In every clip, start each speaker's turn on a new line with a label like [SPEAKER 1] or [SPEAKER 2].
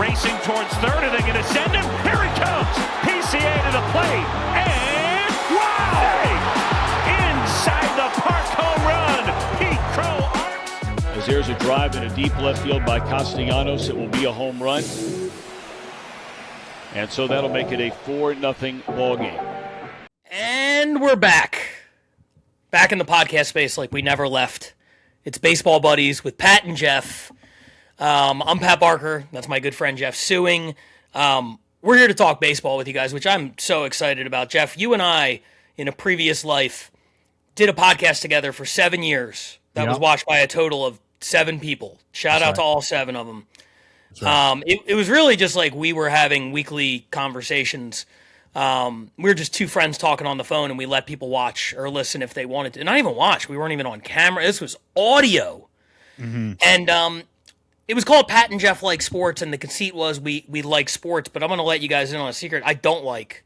[SPEAKER 1] racing towards third. Are they going to send him? Here he comes. PCA to the plate. And wow! Hey! Inside the park home run. Pete Crow.
[SPEAKER 2] As there's a drive in a deep left field by Castellanos, it will be a home run. And so that'll make it a 4-0 ball game.
[SPEAKER 3] And we're back. Back in the podcast space like we never left. It's Baseball Buddies with Pat and Jeff. I'm Pat Barker. That's my good friend Jeff Sewing. We're here to talk baseball with you guys, which I'm so excited about. Jeff, you and I, in a previous life, did a podcast together for 7 years. That was watched by a total of 7 people. Shout out to all 7 of them. Right. It was really just like we were having weekly conversations. We were just 2 friends talking on the phone, and we let people watch or listen if they wanted to. And not even watch. We weren't even on camera. This was audio. Mm-hmm. And it was called Pat and Jeff Like Sports, and the conceit was we like sports, but I'm going to let you guys in on a secret. I don't like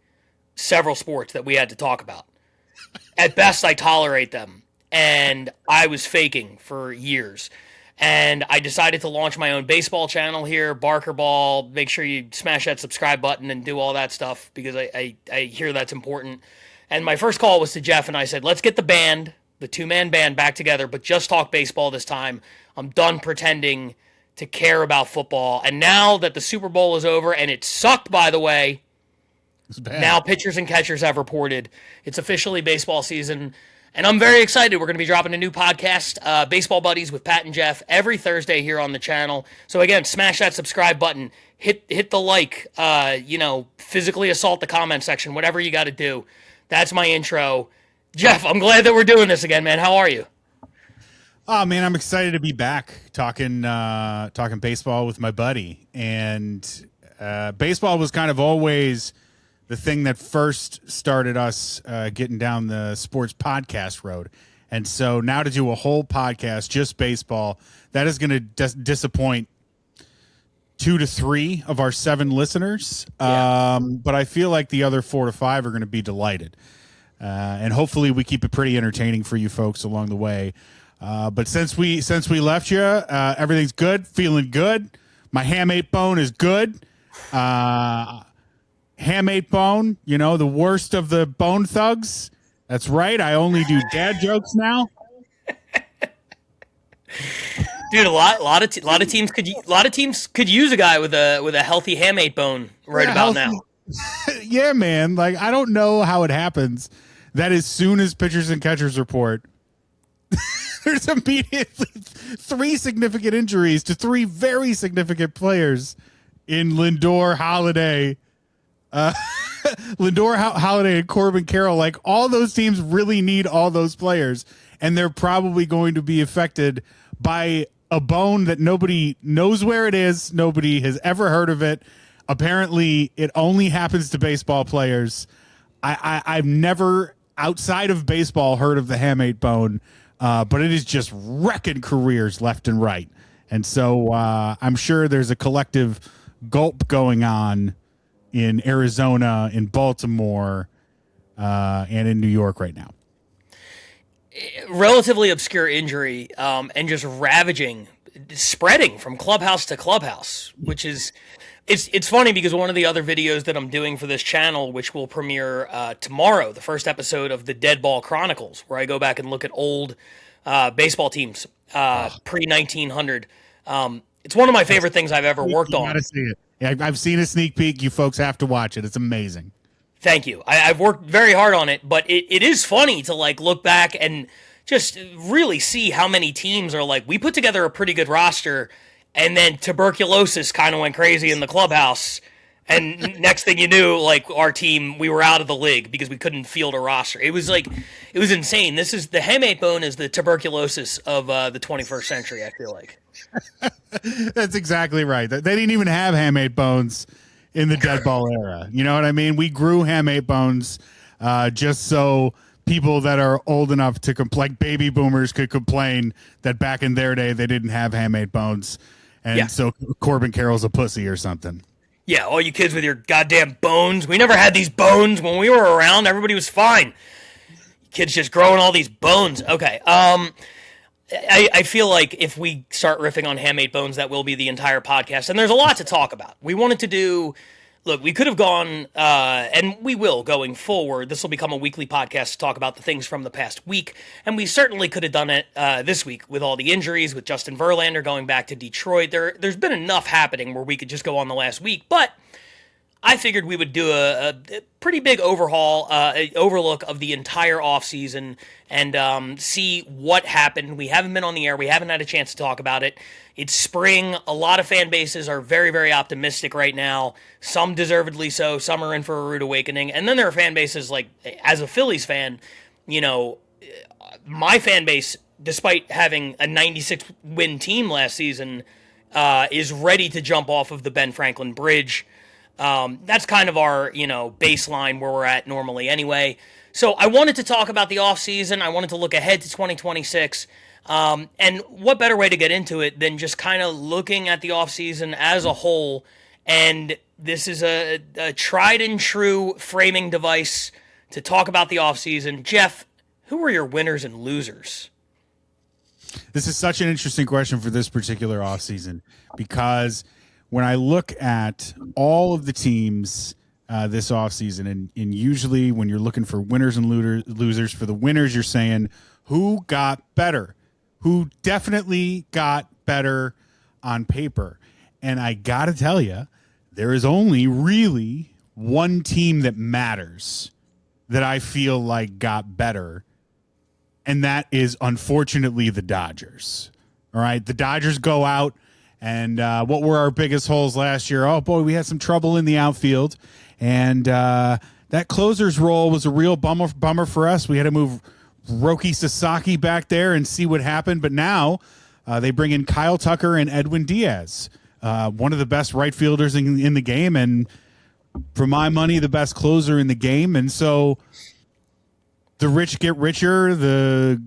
[SPEAKER 3] several sports that we had to talk about. At best, I tolerate them. And I was faking for years. And I decided to launch my own baseball channel here, Barker Ball. Make sure you smash that subscribe button and do all that stuff because I hear that's important. And my first call was to Jeff, and I said, let's get the band, the 2-man band, back together, but just talk baseball this time. I'm done pretending to care about football. And now that the Super Bowl is over, and it sucked, by the way, now pitchers and catchers have reported it's officially baseball season. And I'm very excited. We're going to be dropping a new podcast, Baseball Buddies with Pat and Jeff, every Thursday here on the channel. So again, smash that subscribe button, hit the like, physically assault the comment section, whatever you got to do. That's my intro. Jeff, I'm glad that we're doing this again, man. How are you?
[SPEAKER 4] Oh man, I'm excited to be back talking baseball with my buddy. And baseball was kind of always the thing that first started us getting down the sports podcast road. And so now to do a whole podcast, just baseball, that is going to disappoint 2 to 3 of our 7 listeners. Yeah. But I feel like the other 4 to 5 are going to be delighted. And hopefully we keep it pretty entertaining for you folks along the way. But since we left you, everything's good, feeling good. My hamate bone is good. Hamate bone, the worst of the bone thugs. That's right. I only do dad jokes now.
[SPEAKER 3] Dude, a lot of teams could use a guy with a healthy hamate bone about now.
[SPEAKER 4] Yeah, man. Like I don't know how it happens that as soon as pitchers and catchers report, there's immediately 3 significant injuries to 3 very significant players in Lindor, Holiday. Holiday and Corbin Carroll, like all those teams really need all those players, and they're probably going to be affected by a bone that nobody knows where it is. Nobody has ever heard of it. Apparently, it only happens to baseball players. I've never, outside of baseball, heard of the hamate bone, but it is just wrecking careers left and right. And so I'm sure there's a collective gulp going on in Arizona, in Baltimore, and in New York right now.
[SPEAKER 3] Relatively obscure injury, and just ravaging, spreading from clubhouse to clubhouse, which is, it's funny because one of the other videos that I'm doing for this channel, which will premiere tomorrow, the first episode of the Dead Ball Chronicles, where I go back and look at old baseball teams, pre-1900. It's one of my favorite things I've ever worked on.
[SPEAKER 4] You gotta see it. Yeah, I've seen a sneak peek. You folks have to watch it. It's amazing.
[SPEAKER 3] Thank you. I've worked very hard on it, but it is funny to like look back and just really see how many teams are like, we put together a pretty good roster, and then tuberculosis kind of went crazy in the clubhouse, and next thing you knew, like our team, we were out of the league because we couldn't field a roster. It was insane. This is the hamate bone is the tuberculosis of the 21st century, I feel like.
[SPEAKER 4] That's exactly right. They didn't even have hamate bones in the dead ball era. You know what I mean? We grew hamate bones just so people that are old enough to like baby boomers could complain that back in their day they didn't have hamate bones, and so Corbin Carroll's a pussy or something.
[SPEAKER 3] Yeah, all you kids with your goddamn bones. We never had these bones when we were around. Everybody was fine. Kids just growing all these bones. Okay. I feel like if we start riffing on Handmade Bones, that will be the entire podcast. And there's a lot to talk about. We wanted to do. Look, we could have gone, and we will going forward. This will become a weekly podcast to talk about the things from the past week. And we certainly could have done it this week with all the injuries, with Justin Verlander going back to Detroit. There's been enough happening where we could just go on the last week. But I figured we would do a pretty big overlook of the entire offseason and see what happened. We haven't been on the air. We haven't had a chance to talk about it. It's spring. A lot of fan bases are very, very optimistic right now. Some deservedly so. Some are in for a rude awakening. And then there are fan bases like, as a Phillies fan, my fan base, despite having a 96-win team last season, is ready to jump off of the Ben Franklin Bridge. That's kind of our, baseline where we're at normally anyway. So I wanted to talk about the offseason. I wanted to look ahead to 2026. And what better way to get into it than just kind of looking at the offseason as a whole. And this is a tried and true framing device to talk about the offseason. Jeff, who were your winners and losers?
[SPEAKER 4] This is such an interesting question for this particular offseason because when I look at all of the teams this offseason, and usually when you're looking for winners and losers, for the winners, you're saying who got better, who definitely got better on paper. And I got to tell you, there is only really one team that matters that I feel like got better, and that is unfortunately the Dodgers. All right, the Dodgers go out. And what were our biggest holes last year? Oh, boy, we had some trouble in the outfield. And that closer's role was a real bummer for us. We had to move Roki Sasaki back there and see what happened. But now they bring in Kyle Tucker and Edwin Diaz, one of the best right fielders in the game. And for my money, the best closer in the game. And so the rich get richer, the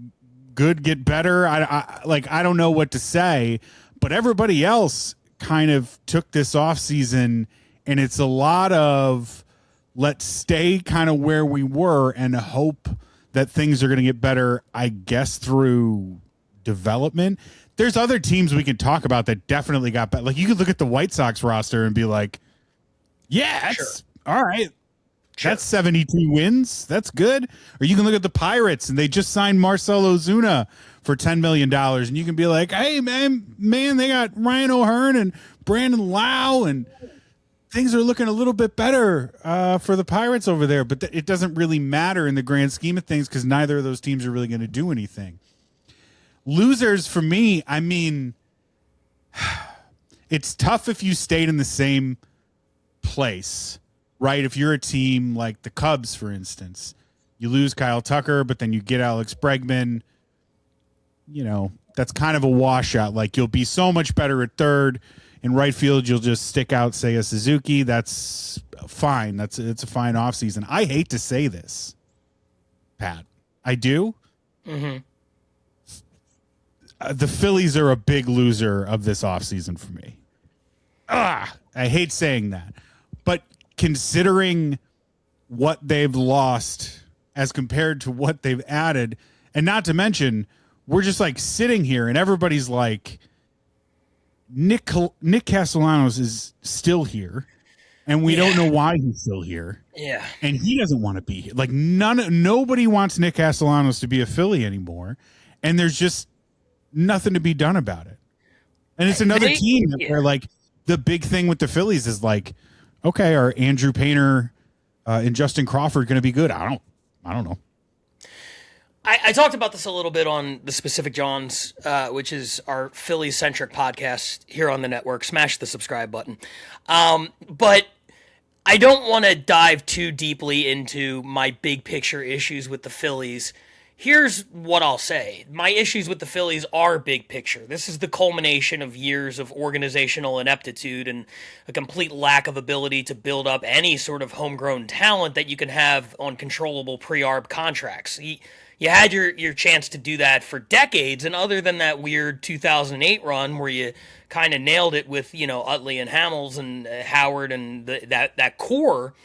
[SPEAKER 4] good get better. I don't know what to say. But everybody else kind of took this offseason, and it's a lot of let's stay kind of where we were and hope that things are going to get better, I guess, through development. There's other teams we can talk about that definitely got better. Like, you could look at the White Sox roster and be like, yeah, that's
[SPEAKER 3] sure.
[SPEAKER 4] All right. Sure. That's 72 wins. That's good. Or you can look at the Pirates, and they just signed Marcell Ozuna for $10 million. And you can be like, hey, man, they got Ryan O'Hearn and Brandon Lau, and things are looking a little bit better for the Pirates over there. But it doesn't really matter in the grand scheme of things because neither of those teams are really going to do anything. Losers for me, I mean, it's tough if you stayed in the same place. Right, if you're a team like the Cubs, for instance, you lose Kyle Tucker, but then you get Alex Bregman, that's kind of a washout. Like, you'll be so much better at third. In right field, you'll just stick out Seiya Suzuki. That's fine. It's a fine offseason. I hate to say this, Pat. I do.
[SPEAKER 3] Mm-hmm.
[SPEAKER 4] The Phillies are a big loser of this offseason for me. I hate saying that. But considering what they've lost as compared to what they've added, and not to mention, we're just like sitting here and everybody's like, Nick Castellanos is still here, and we don't know why he's still here.
[SPEAKER 3] Yeah.
[SPEAKER 4] And he doesn't want to be here. Like, nobody wants Nick Castellanos to be a Philly anymore, and there's just nothing to be done about it. And it's another team where, like, the big thing with the Phillies is like, okay, are Andrew Painter and Justin Crawford going to be good? I don't know.
[SPEAKER 3] I talked about this a little bit on the Specific Johns, which is our Philly-centric podcast here on the network. Smash the subscribe button. But I don't want to dive too deeply into my big picture issues with the Phillies. Here's what I'll say. My issues with the Phillies are big picture. This is the culmination of years of organizational ineptitude and a complete lack of ability to build up any sort of homegrown talent that you can have on controllable pre-arb contracts. You had your chance to do that for decades, and other than that weird 2008 run where you kind of nailed it with, Utley and Hamels and Howard and that core,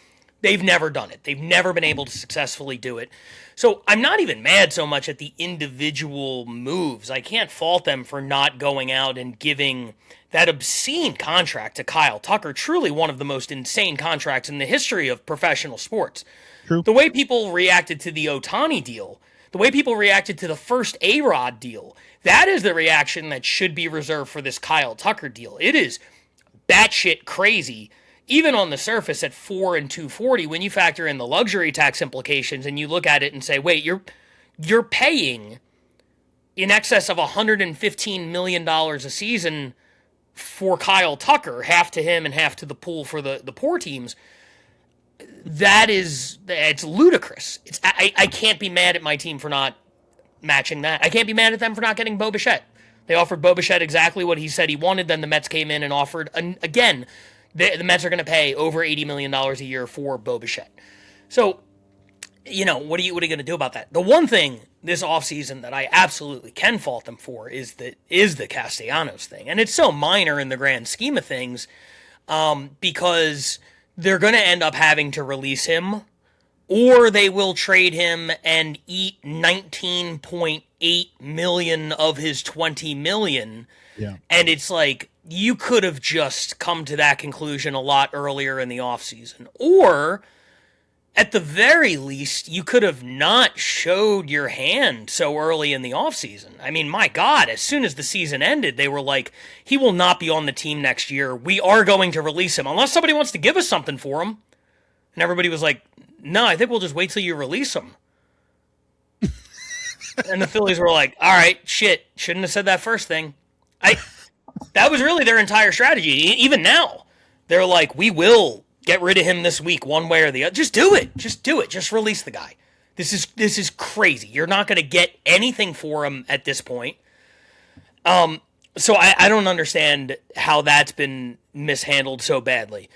[SPEAKER 3] They've never done it. They've never been able to successfully do it. So I'm not even mad so much at the individual moves. I can't fault them for not going out and giving that obscene contract to Kyle Tucker, truly one of the most insane contracts in the history of professional sports.
[SPEAKER 4] True.
[SPEAKER 3] The way people reacted to the Ohtani deal, the way people reacted to the first A-Rod deal, that is the reaction that should be reserved for this Kyle Tucker deal. It is batshit crazy, even on the surface at 4 and 240, when you factor in the luxury tax implications and you look at it and say, wait, you're paying in excess of $115 million a season for Kyle Tucker, half to him and half to the pool for the poor teams. It's ludicrous. I can't be mad at my team for not matching that. I can't be mad at them for not getting Bo Bichette. They offered Bo Bichette exactly what he said he wanted. Then the Mets came in and offered, again, the Mets are going to pay over $80 million a year for Bo Bichette. So, what are you going to do about that? The one thing this offseason that I absolutely can fault them for is the Castellanos thing. And it's so minor in the grand scheme of things, because they're going to end up having to release him, or they will trade him and eat $19.8 million of his $20 million.
[SPEAKER 4] Yeah.
[SPEAKER 3] And it's like, you could have just come to that conclusion a lot earlier in the offseason. Or, at the very least, you could have not showed your hand so early in the offseason. I mean, my God, as soon as the season ended, they were like, he will not be on the team next year. We are going to release him, unless somebody wants to give us something for him. And everybody was like, no, I think we'll just wait till you release him. And the Phillies were like, all right, shit, shouldn't have said that first thing. That was really their entire strategy. Even now, they're like, we will get rid of him this week, one way or the other. Just do it. Just do it. Just release the guy. This is crazy. You're not going to get anything for him at this point. So I don't understand how that's been mishandled so badly.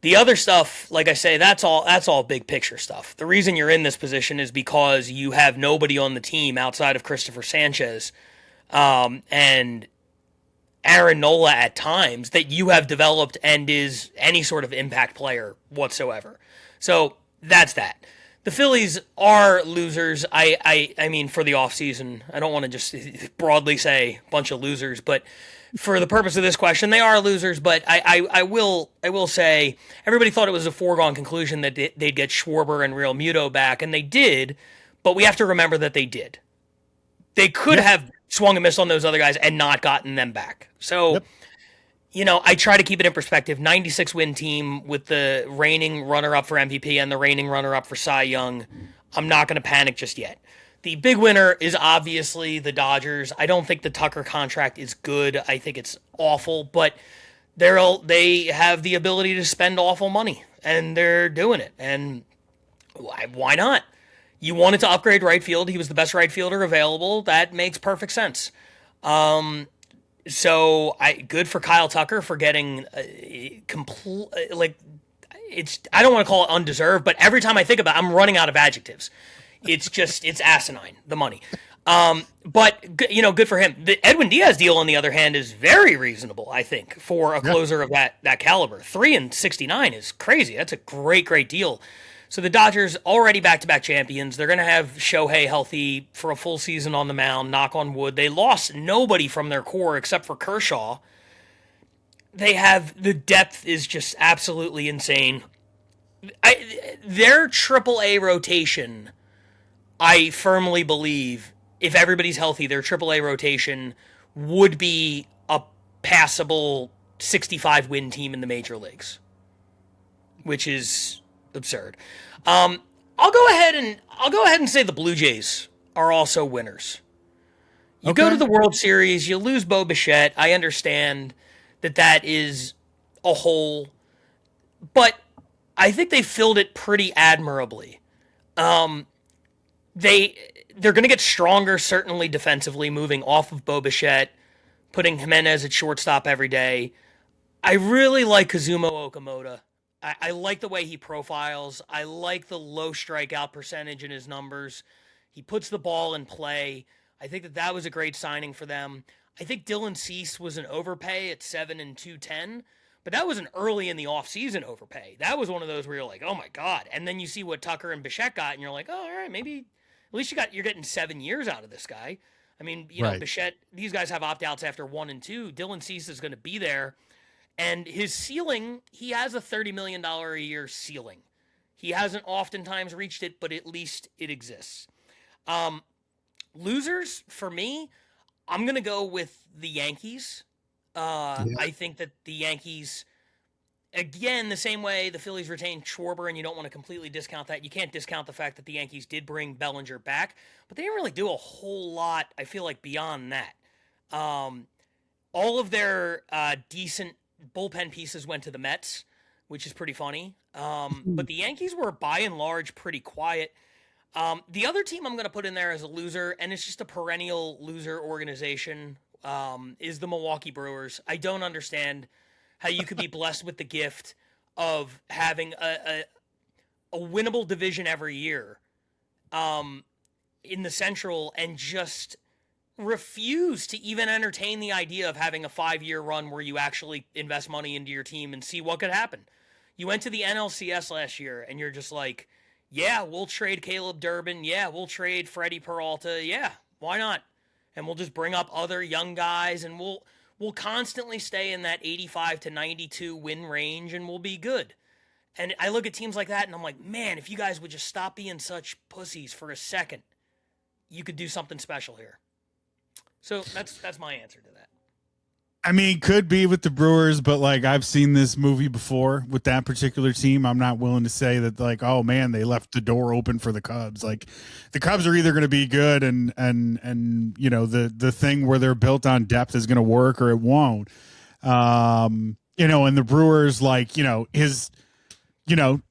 [SPEAKER 3] The other stuff, like I say, that's all big picture stuff. The reason you're in this position is because you have nobody on the team outside of Christopher Sanchez, and Aaron Nola at times that you have developed and is any sort of impact player whatsoever. So that's that. The Phillies are losers. I mean, for the offseason, I don't want to just broadly say a bunch of losers, but for the purpose of this question, they are losers. But I will say everybody thought it was a foregone conclusion that they'd get Schwarber and Real Muto back, and they did. But we have to remember that they did. They could have swung and missed on those other guys and not gotten them back. So, I try to keep it in perspective. 96-win team with the reigning runner-up for MVP and the reigning runner-up for Cy Young. I'm not going to panic just yet. The big winner is obviously the Dodgers. I don't think the Tucker contract is good. I think it's awful, but they have the ability to spend awful money, and they're doing it. And why not? You wanted to upgrade right field. He was the best right fielder available. That makes perfect sense. So good for Kyle Tucker for getting I don't want to call it undeserved, but every time I think about it, I'm running out of adjectives. It's asinine, the money. But good for him. The Edwin Diaz deal, on the other hand, is very reasonable, I think, for a closer of that caliber. 3 and 69 is crazy. That's a great deal. So the Dodgers already back-to-back champions. They're going to have Shohei healthy for a full season on the mound, knock on wood. They lost nobody from their core except for Kershaw. The depth is just absolutely insane. Their AAA rotation, I firmly believe, if everybody's healthy, their AAA rotation would be a passable 65-win team in the major leagues, which is absurd. I'll go ahead and say the Blue Jays are also winners. You go to the World Series, you lose Bo Bichette. I understand that is a hole, but I think they filled it pretty admirably. They're going to get stronger, certainly defensively, moving off of Bo Bichette, putting Jimenez at shortstop every day. I really like Kazumo Okamoto. I like the way he profiles. I like the low strikeout percentage in his numbers. He puts the ball in play. I think that was a great signing for them. I think Dylan Cease was an overpay at 7 and 210, But that was an early in the offseason overpay. That was one of those where you're like, oh my God. And then you see what Tucker and Bichette got, and you're like, oh, all right, maybe at least you're getting 7 years out of this guy. I mean, you know, Bichette, these guys have opt-outs after 1 and 2. Dylan Cease is going to be there. And his ceiling, he has a $30 million a year ceiling. He hasn't oftentimes reached it, but at least it exists. Losers, for me, I'm going to go with the Yankees. I think that the Yankees, again, the same way the Phillies retained Schwarber, and you don't want to completely discount that. You can't discount the fact that the Yankees did bring Bellinger back, but they didn't really do a whole lot, I feel like, beyond that. All of their decent bullpen pieces went to the Mets, which is pretty funny. But the Yankees were, by and large, pretty quiet. The other team I'm going to put in there as a loser, and it's just a perennial loser organization, is the Milwaukee Brewers. I don't understand how you could be blessed with the gift of having a winnable division every year in the Central and just refuse to even entertain the idea of having a 5-year run where you actually invest money into your team and see what could happen. You went to the NLCS last year, and you're just like, yeah, we'll trade Caleb Durbin. Yeah, we'll trade Freddie Peralta. Yeah, why not? And we'll just bring up other young guys, and we'll constantly stay in that 85 to 92 win range, and we'll be good. And I look at teams like that, and I'm like, man, if you guys would just stop being such pussies for a second, you could do something special here. So that's my answer to that.
[SPEAKER 4] I mean, could be with the Brewers, but like I've seen this movie before with that particular team. I'm not willing to say that like, oh man, they left the door open for the Cubs. Like the Cubs are either going to be good and you know, the thing where they're built on depth is going to work or it won't. You know, and the Brewers, like, you know,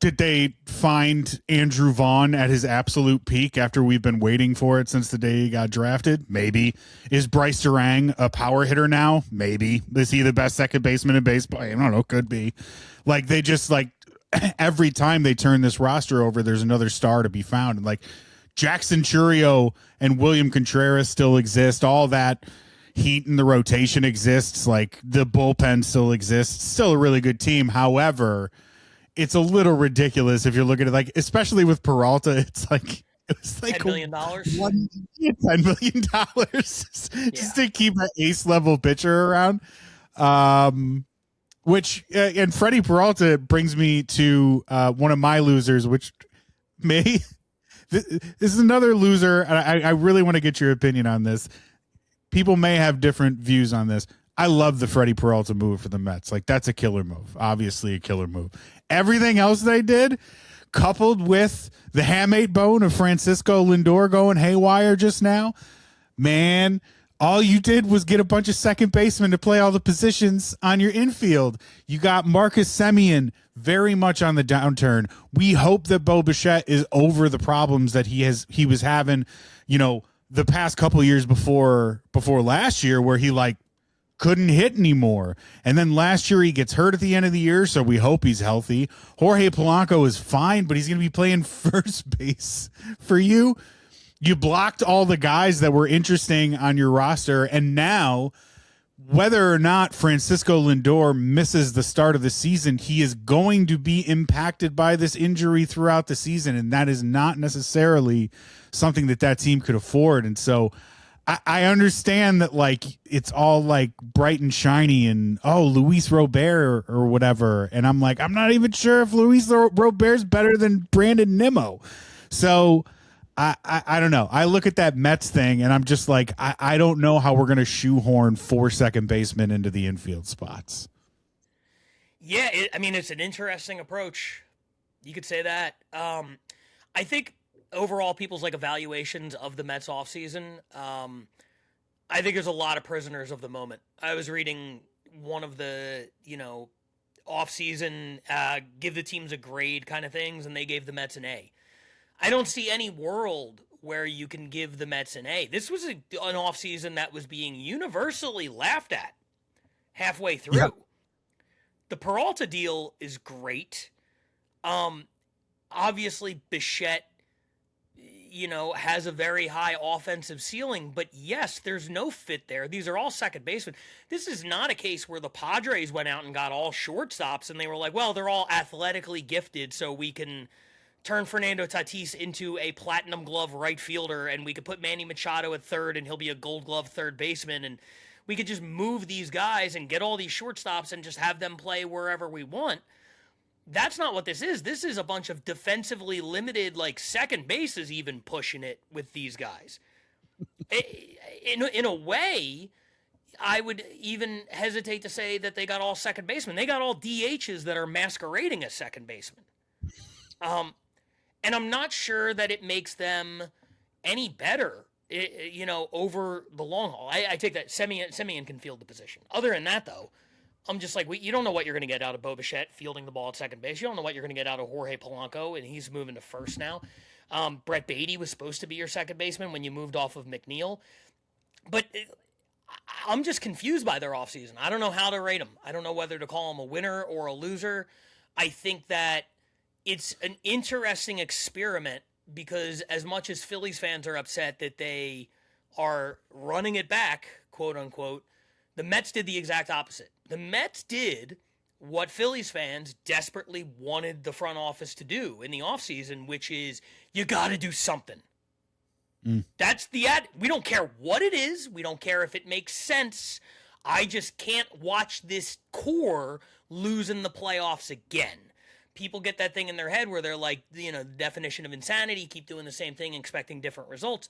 [SPEAKER 4] did they find Andrew Vaughn at his absolute peak after we've been waiting for it since the day he got drafted? Maybe. Is Bryce Durang a power hitter now? Maybe. Is he the best second baseman in baseball? I don't know. Could be. Like, they just, like, every time they turn this roster over, there's another star to be found. And, like, Jackson Churio and William Contreras still exist. All that heat in the rotation exists. Like, the bullpen still exists. Still a really good team. However, it's a little ridiculous if you're looking at, like, especially with Peralta, it was like
[SPEAKER 3] $10 million.
[SPEAKER 4] $10 million just to keep an ace level pitcher around. Which and Freddie Peralta brings me to one of my losers, which this is another loser. And I really want to get your opinion on this. People may have different views on this. I love the Freddie Peralta move for the Mets. Like, that's a killer move. Obviously a killer move. Everything else they did, coupled with the hamate bone of Francisco Lindor going haywire just now, man, all you did was get a bunch of second basemen to play all the positions on your infield. You got Marcus Semien very much on the downturn. We hope that Bo Bichette is over the problems that he was having, you know, the past couple of years before last year, where he like couldn't hit anymore. And then last year he gets hurt at the end of the year, so we hope he's healthy. Jorge Polanco is fine, but he's going to be playing first base for you. You blocked all the guys that were interesting on your roster, and now, whether or not Francisco Lindor misses the start of the season, he is going to be impacted by this injury throughout the season, and that is not necessarily something that team could afford. And so I understand that, like, it's all like bright and shiny and, oh, Luis Robert or whatever. And I'm like, I'm not even sure if Luis Robert's better than Brandon Nimmo. So I don't know. I look at that Mets thing and I'm just like, I don't know how we're going to shoehorn 4 second basemen into the infield spots.
[SPEAKER 3] Yeah, I mean, it's an interesting approach. You could say that. I think overall people's like evaluations of the Mets offseason, I think there's a lot of prisoners of the moment. I was reading one of the, you know, offseason give the teams a grade kind of things, and they gave the Mets an A. I don't see any world where you can give the Mets an A. This was an offseason that was being universally laughed at halfway through. Yep. The Peralta deal is great. Obviously, Bichette, has a very high offensive ceiling. But yes, there's no fit there. These are all second basemen. This is not a case where the Padres went out and got all shortstops and they were like, well, they're all athletically gifted, so we can turn Fernando Tatis into a platinum glove right fielder, and we could put Manny Machado at third and he'll be a gold glove third baseman, and we could just move these guys and get all these shortstops and just have them play wherever we want. That's not what this is. This is a bunch of defensively limited, like second base is even pushing it with these guys. In a way, I would even hesitate to say that they got all second basemen. They got all DHs that are masquerading as second basemen. And I'm not sure that it makes them any better, over the long haul. I take that Semien can field the position. Other than that, though, I'm just like, you don't know what you're going to get out of Bo Bichette fielding the ball at second base. You don't know what you're going to get out of Jorge Polanco, and he's moving to first now. Brett Beatty was supposed to be your second baseman when you moved off of McNeil. But I'm just confused by their offseason. I don't know how to rate them. I don't know whether to call them a winner or a loser. I think that it's an interesting experiment because as much as Phillies fans are upset that they are running it back, quote unquote, the Mets did the exact opposite. The Mets did what Phillies fans desperately wanted the front office to do in the offseason, which is you got to do something. That's the ad. We don't care what it is. We don't care if it makes sense. I just can't watch this core losing the playoffs again. People get that thing in their head where they're like, the definition of insanity, keep doing the same thing, expecting different results.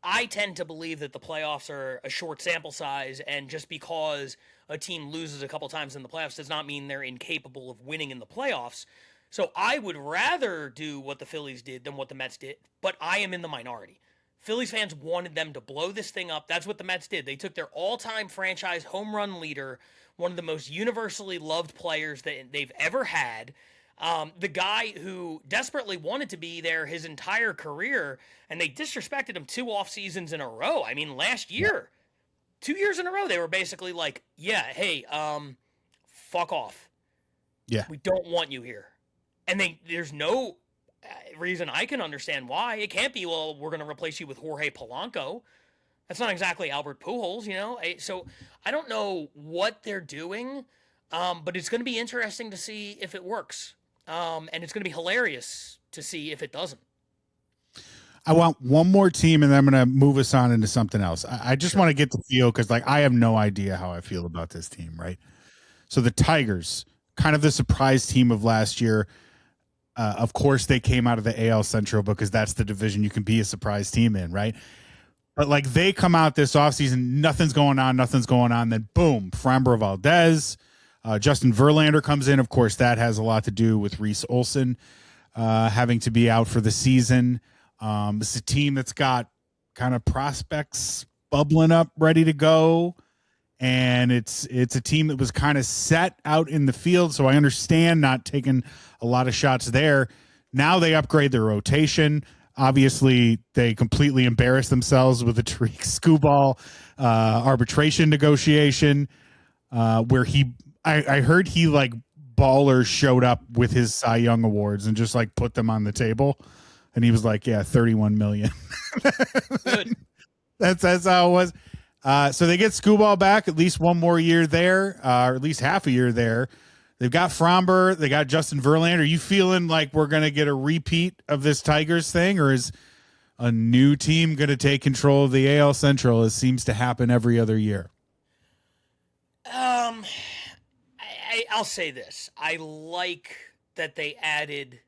[SPEAKER 3] I tend to believe that the playoffs are a short sample size, and just because a team loses a couple times in the playoffs does not mean they're incapable of winning in the playoffs. So I would rather do what the Phillies did than what the Mets did, but I am in the minority. Phillies fans wanted them to blow this thing up. That's what the Mets did. They took their all-time franchise home run leader, one of the most universally loved players that they've ever had, the guy who desperately wanted to be there his entire career, and they disrespected him 2 off seasons in a row. I mean, last year, 2 years in a row, they were basically like, yeah, hey, fuck off.
[SPEAKER 4] Yeah.
[SPEAKER 3] We don't want you here. And there's no reason I can understand why. It can't be, well, we're going to replace you with Jorge Polanco. That's not exactly Albert Pujols, So I don't know what they're doing, but it's going to be interesting to see if it works. And it's going to be hilarious to see if it doesn't.
[SPEAKER 4] I want one more team, and then I'm going to move us on into something else. I just want to get the feel because, I have no idea how I feel about this team, right? So the Tigers, kind of the surprise team of last year. Of course, they came out of the AL Central because that's the division you can be a surprise team in, right? But, they come out this offseason, nothing's going on. Then, boom, Framber Valdez, Justin Verlander comes in. Of course, that has a lot to do with Reese Olson having to be out for the season. It's a team that's got kind of prospects bubbling up, ready to go. And it's a team that was kind of set out in the field, so I understand not taking a lot of shots there. Now they upgrade their rotation. Obviously, they completely embarrassed themselves with the Tariq Skubal arbitration negotiation, where I heard he baller showed up with his Cy Young awards and just put them on the table, and he was like, "Yeah, $31 million."
[SPEAKER 3] Good.
[SPEAKER 4] That's how it was. So they get Skubal back at least one more year there, or at least half a year there. They've got Framber. They got Justin Verlander. Are you feeling like we're going to get a repeat of this Tigers thing, or is a new team going to take control of the AL Central, as seems to happen every other year?
[SPEAKER 3] I'll say this. I like that they added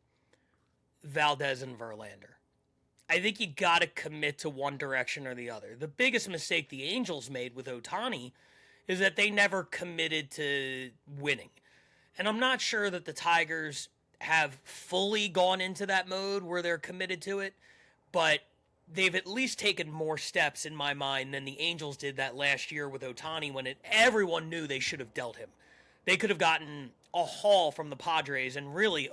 [SPEAKER 3] Valdez and Verlander. I think you got to commit to one direction or the other. The biggest mistake the Angels made with Ohtani is that they never committed to winning. And I'm not sure that the Tigers have fully gone into that mode where they're committed to it, but they've at least taken more steps in my mind than the Angels did that last year with Ohtani when everyone knew they should have dealt him. They could have gotten a haul from the Padres and really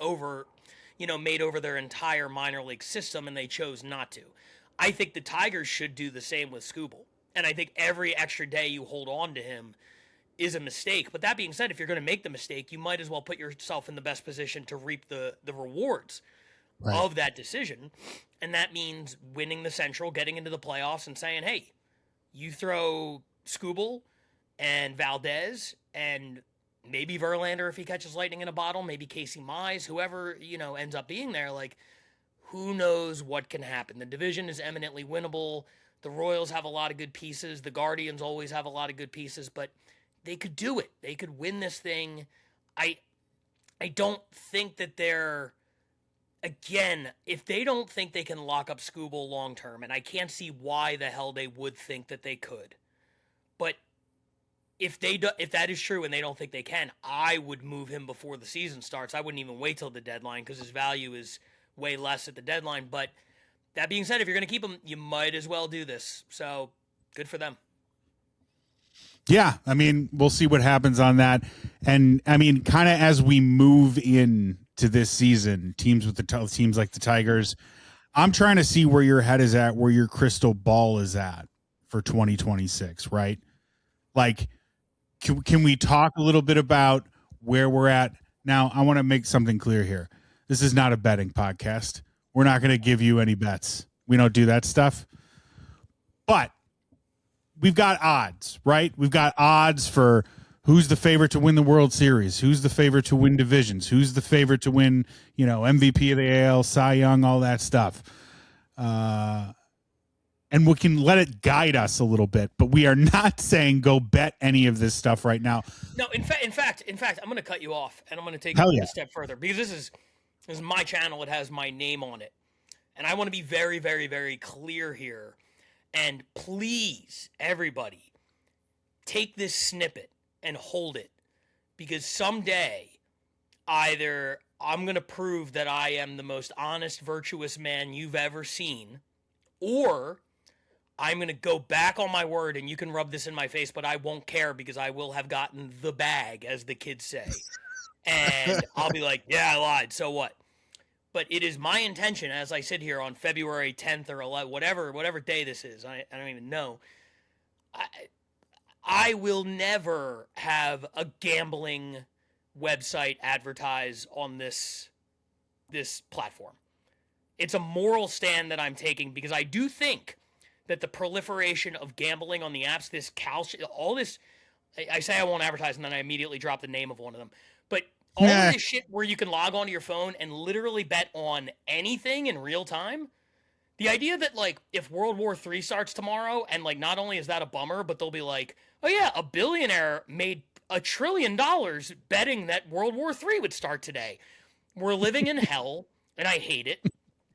[SPEAKER 3] made over their entire minor league system, and they chose not to. I think the Tigers should do the same with Skubal. And I think every extra day you hold on to him is a mistake. But that being said, if you're going to make the mistake, you might as well put yourself in the best position to reap the rewards. of that decision. And that means winning the Central, getting into the playoffs, and saying, hey, you throw Skubal and Valdez and maybe Verlander if he catches lightning in a bottle, maybe Casey Mize, whoever, ends up being there, like, who knows what can happen. The division is eminently winnable. The Royals have a lot of good pieces. The Guardians always have a lot of good pieces, but they could do it. They could win this thing. I don't think that they're, again, if they don't think they can lock up Skubal long term, and I can't see why the hell they would think that they could, but if that is true and they don't think they can, I would move him before the season starts. I wouldn't even wait till the deadline because his value is way less at the deadline. But that being said, if you're going to keep him, you might as well do this. So good for them.
[SPEAKER 4] Yeah, I mean, we'll see what happens on that. And I mean, kind of as we move in to this season, teams like the Tigers, I'm trying to see where your head is at, where your crystal ball is at for 2026, right? Like, can we talk a little bit about where we're at now? I want to make something clear here. This is not a betting podcast. We're not going to give you any bets. We don't do that stuff. But we've got odds, right? We've got odds for who's the favorite to win the World Series, who's the favorite to win divisions, who's the favorite to win, MVP of the AL, Cy Young, all that stuff. And we can let it guide us a little bit, but we are not saying go bet any of this stuff right now.
[SPEAKER 3] No, in fact, I'm going to cut you off, and I'm going to take
[SPEAKER 4] it
[SPEAKER 3] a step further because this is my channel. It has my name on it, and I want to be very, very, very clear here. And please, everybody, take this snippet and hold it, because someday either I'm going to prove that I am the most honest, virtuous man you've ever seen, or I'm going to go back on my word, and you can rub this in my face, but I won't care because I will have gotten the bag, as the kids say. And I'll be like, yeah, I lied, so what? But it is my intention, as I sit here on February 10th or 11th, whatever day this is, I don't even know, I will never have a gambling website advertise on this platform. It's a moral stand that I'm taking because I do think that the proliferation of gambling on the apps, all this, I say I won't advertise and then I immediately drop the name of one of them, but all of this shit where you can log onto your phone and literally bet on anything in real time. The idea that, like, if World War III starts tomorrow, and, like, not only is that a bummer, but they'll be like, oh yeah, a billionaire made $1 trillion betting that World War III would start today. We're living in hell, and I hate it,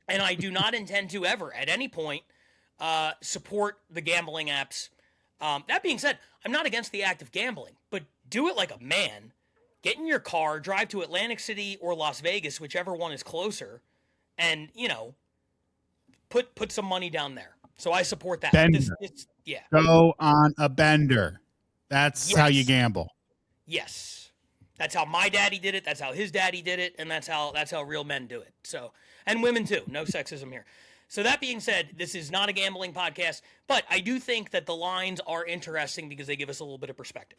[SPEAKER 3] and I do not intend to ever, at any point, support the gambling apps. That being said, I'm not against the act of gambling, but do it like a man. Get in your car, drive to Atlantic City or Las Vegas, whichever one is closer, and, put some money down there. So I support that. Yeah.
[SPEAKER 4] Go on a bender. That's how you gamble.
[SPEAKER 3] Yes. That's how my daddy did it. That's how his daddy did it. And that's how real men do it. So, and women too. No sexism here. So that being said, this is not a gambling podcast, but I do think that the lines are interesting because they give us a little bit of perspective.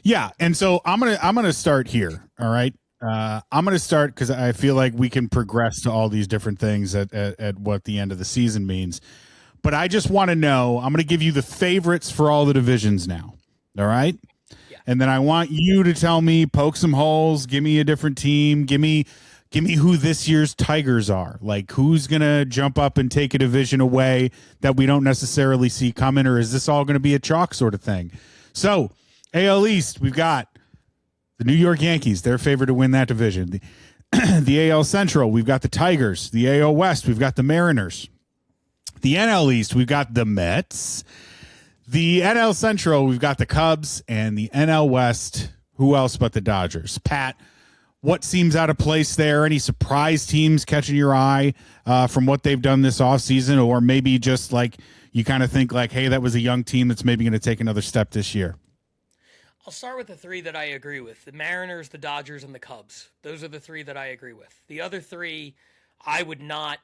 [SPEAKER 4] Yeah, and so I'm gonna start here. All right, I'm gonna start because I feel like we can progress to all these different things at what the end of the season means. But I just want to know. I'm gonna give you the favorites for all the divisions now. All right, yeah. And then I want you to tell me, poke some holes, give me a different team, give me who this year's Tigers are. Like, who's gonna jump up and take a division away that we don't necessarily see coming, or is this all gonna be a chalk sort of thing? So. AL East, we've got the New York Yankees. They're favored to win that division. The AL Central, we've got the Tigers. The AL West, we've got the Mariners. The NL East, we've got the Mets. The NL Central, we've got the Cubs. And the NL West, who else but the Dodgers? Pat, what seems out of place there? Any surprise teams catching your eye from what they've done this offseason? Or maybe just like you kind of think like, hey, that was a young team that's maybe going to take another step this year.
[SPEAKER 3] I'll start with the three that I agree with. The Mariners, the Dodgers, and the Cubs. Those are the three that I agree with. The other three, I would not,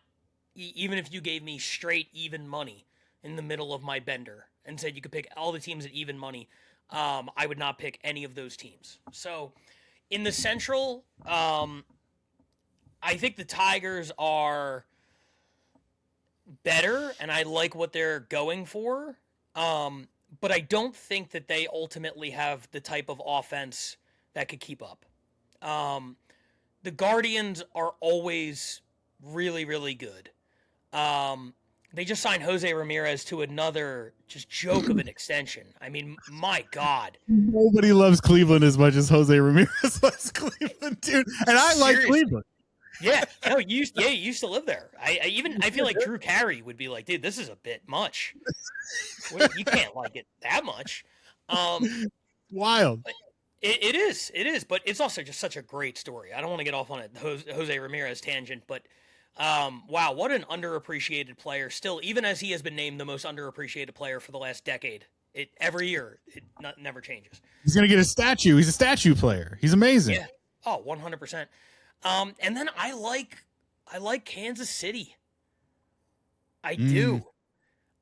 [SPEAKER 3] even if you gave me straight even money in the middle of my bender and said you could pick all the teams at even money, I would not pick any of those teams. So in the Central, I I think the Tigers are better, and I like what they're going for. But I don't think that they ultimately have the type of offense that could keep up. The Guardians are always really, really good. They just signed Jose Ramirez to another just joke of an extension. I mean, my God.
[SPEAKER 4] Nobody loves Cleveland as much as Jose Ramirez loves Cleveland, dude. And I like Cleveland.
[SPEAKER 3] Yeah, no, you used to live there. I feel like Drew Carey would be like, dude, this is a bit much. You can't like it that much.
[SPEAKER 4] Wild.
[SPEAKER 3] It is, but it's also just such a great story. I don't want to get off on a Jose Ramirez tangent, but wow, what an underappreciated player. Still, even as he has been named the most underappreciated player for the last decade, every year it never changes.
[SPEAKER 4] He's gonna get a statue. He's a statue player. He's amazing.
[SPEAKER 3] Yeah. Oh, 100%. And then I like Kansas City. I do.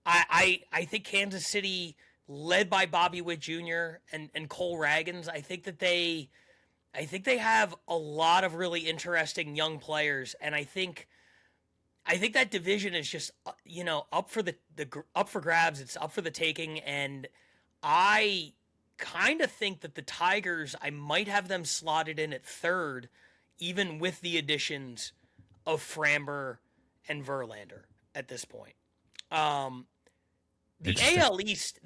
[SPEAKER 3] I think Kansas City, led by Bobby Witt Jr. and Cole Ragans, I think they have a lot of really interesting young players, and I think that division is just up for up for grabs. It's up for the taking, and I kind of think that the Tigers, I might have them slotted in at third, even with the additions of Framber and Verlander at this point. The AL East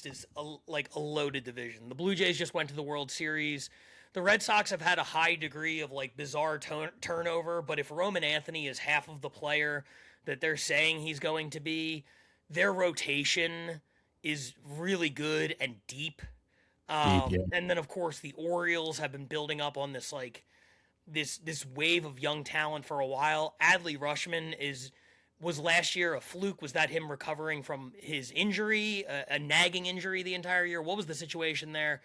[SPEAKER 3] is like a loaded division. The Blue Jays just went to the World Series. The Red Sox have had a high degree of like bizarre turnover, but if Roman Anthony is half of the player that they're saying he's going to be, their rotation is really good and deep. Yeah. And then of course the Orioles have been building up on this like this wave of young talent for a while. Adley Rutschman was last year a fluke? Was that him recovering from his injury, a nagging injury the entire year? What was the situation there?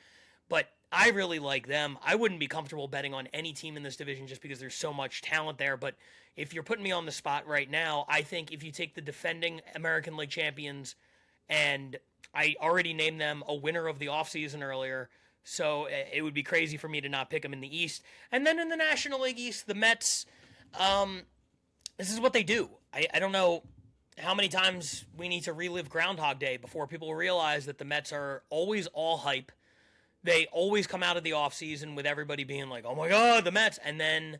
[SPEAKER 3] But I really like them. I wouldn't be comfortable betting on any team in this division just because there's so much talent there. But if you're putting me on the spot right now, I think if you take the defending American League champions, and I already named them a winner of the offseason earlier, so it would be crazy for me to not pick them in the East. And then in the National League East, the Mets, this is what they do. I don't know how many times we need to relive Groundhog Day before people realize that the Mets are always all hype. They always come out of the offseason with everybody being like, oh my God, the Mets. And then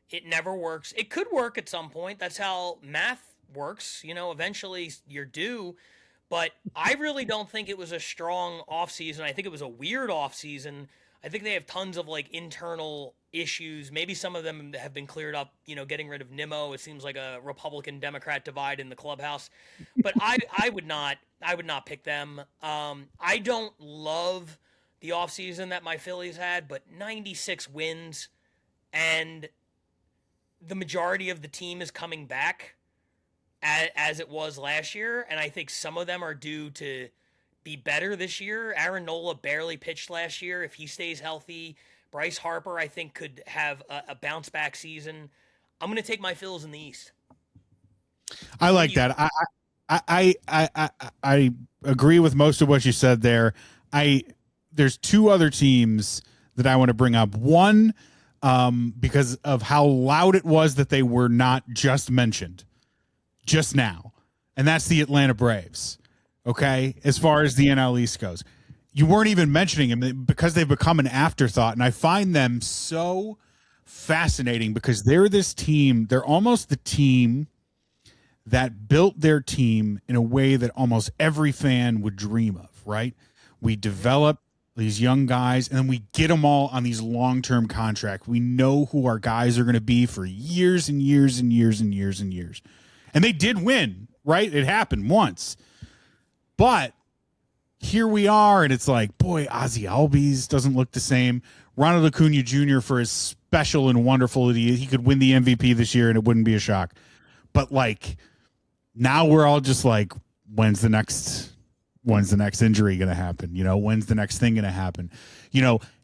[SPEAKER 3] it never works. It could work at some point. That's how math works. Eventually you're due. But I really don't think it was a strong offseason. I think it was a weird offseason. I think they have tons of like internal issues. Maybe some of them have been cleared up, getting rid of Nimmo. It seems like a Republican-Democrat divide in the clubhouse. But I would not pick them. I don't love the offseason that my Phillies had, but 96 wins, and the majority of the team is coming back as it was last year, and I think some of them are due to be better this year. Aaron Nola barely pitched last year. If he stays healthy, Bryce Harper, I think, could have a bounce-back season. I'm going to take my Phils in the East.
[SPEAKER 4] I like that. I agree with most of what you said there. There's two other teams that I want to bring up. One, because of how loud it was that they were not just mentioned just now, and that's the Atlanta Braves. Okay, as far as the NL East goes, you weren't even mentioning them because they've become an afterthought, and I find them so fascinating because they're this team. They're almost the team that built their team in a way that almost every fan would dream of. Right? We develop these young guys, and then we get them all on these long-term contracts. We know who our guys are going to be for years and years and years and years and years. And they did win, right? It happened once. But here we are, and it's like, boy, Ozzy Albies doesn't look the same. Ronald Acuna Jr., for as special and wonderful that he could win the MVP this year, and it wouldn't be a shock. But, like, now we're all just like, when's the next injury going to happen? When's the next thing going to happen?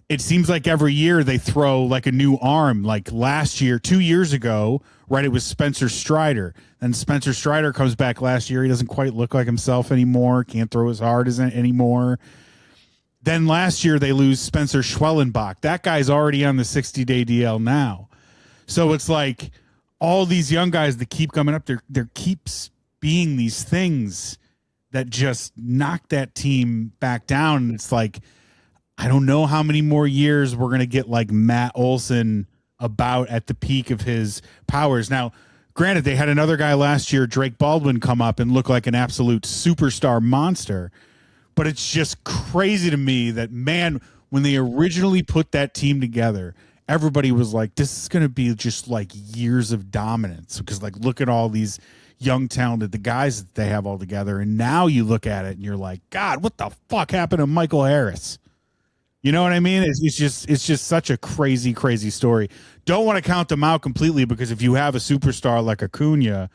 [SPEAKER 4] It seems like every year they throw like a new arm. Like last year, 2 years ago, right, it was Spencer Strider. And Spencer Strider comes back last year. He doesn't quite look like himself anymore. Can't throw as hard as anymore. Then last year they lose Spencer Schwellenbach. That guy's already on the 60-day DL now. So it's like all these young guys that keep coming up, there keeps being these things that just knock that team back down. And it's like, I don't know how many more years we're going to get like Matt Olson about at the peak of his powers. Now, granted, they had another guy last year, Drake Baldwin, come up and look like an absolute superstar monster. But it's just crazy to me that, man, when they originally put that team together, everybody was like, this is going to be just like years of dominance, because like, look at all these young, talented, the guys that they have all together. And now you look at it and you're like, God, what the fuck happened to Michael Harris? You know what I mean? It's just such a crazy, crazy story. Don't want to count them out completely, because if you have a superstar like Acuna,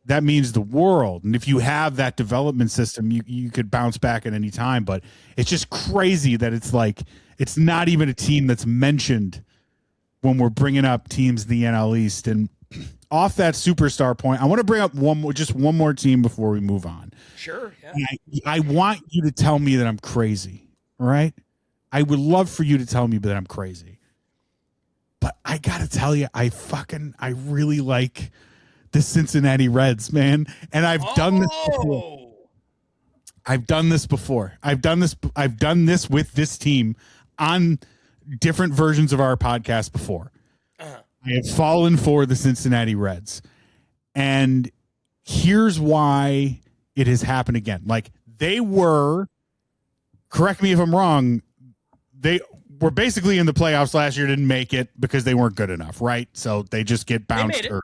[SPEAKER 4] that means the world. And if you have that development system, you could bounce back at any time. But it's just crazy that it's like, it's not even a team that's mentioned when we're bringing up teams in the NL East. And off that superstar point, I want to bring up one more team before we move on.
[SPEAKER 3] Sure. Yeah.
[SPEAKER 4] I want you to tell me that I'm crazy. All right. I would love for you to tell me that I'm crazy. But I got to tell you, I really like the Cincinnati Reds, man. And I've done this before. I've done this before. I've done this with this team on different versions of our podcast before. I have fallen for the Cincinnati Reds. And here's why it has happened again. Like, they were, correct me if I'm wrong, they were basically in the playoffs last year, didn't make it because they weren't good enough, right? So they just get bounced early.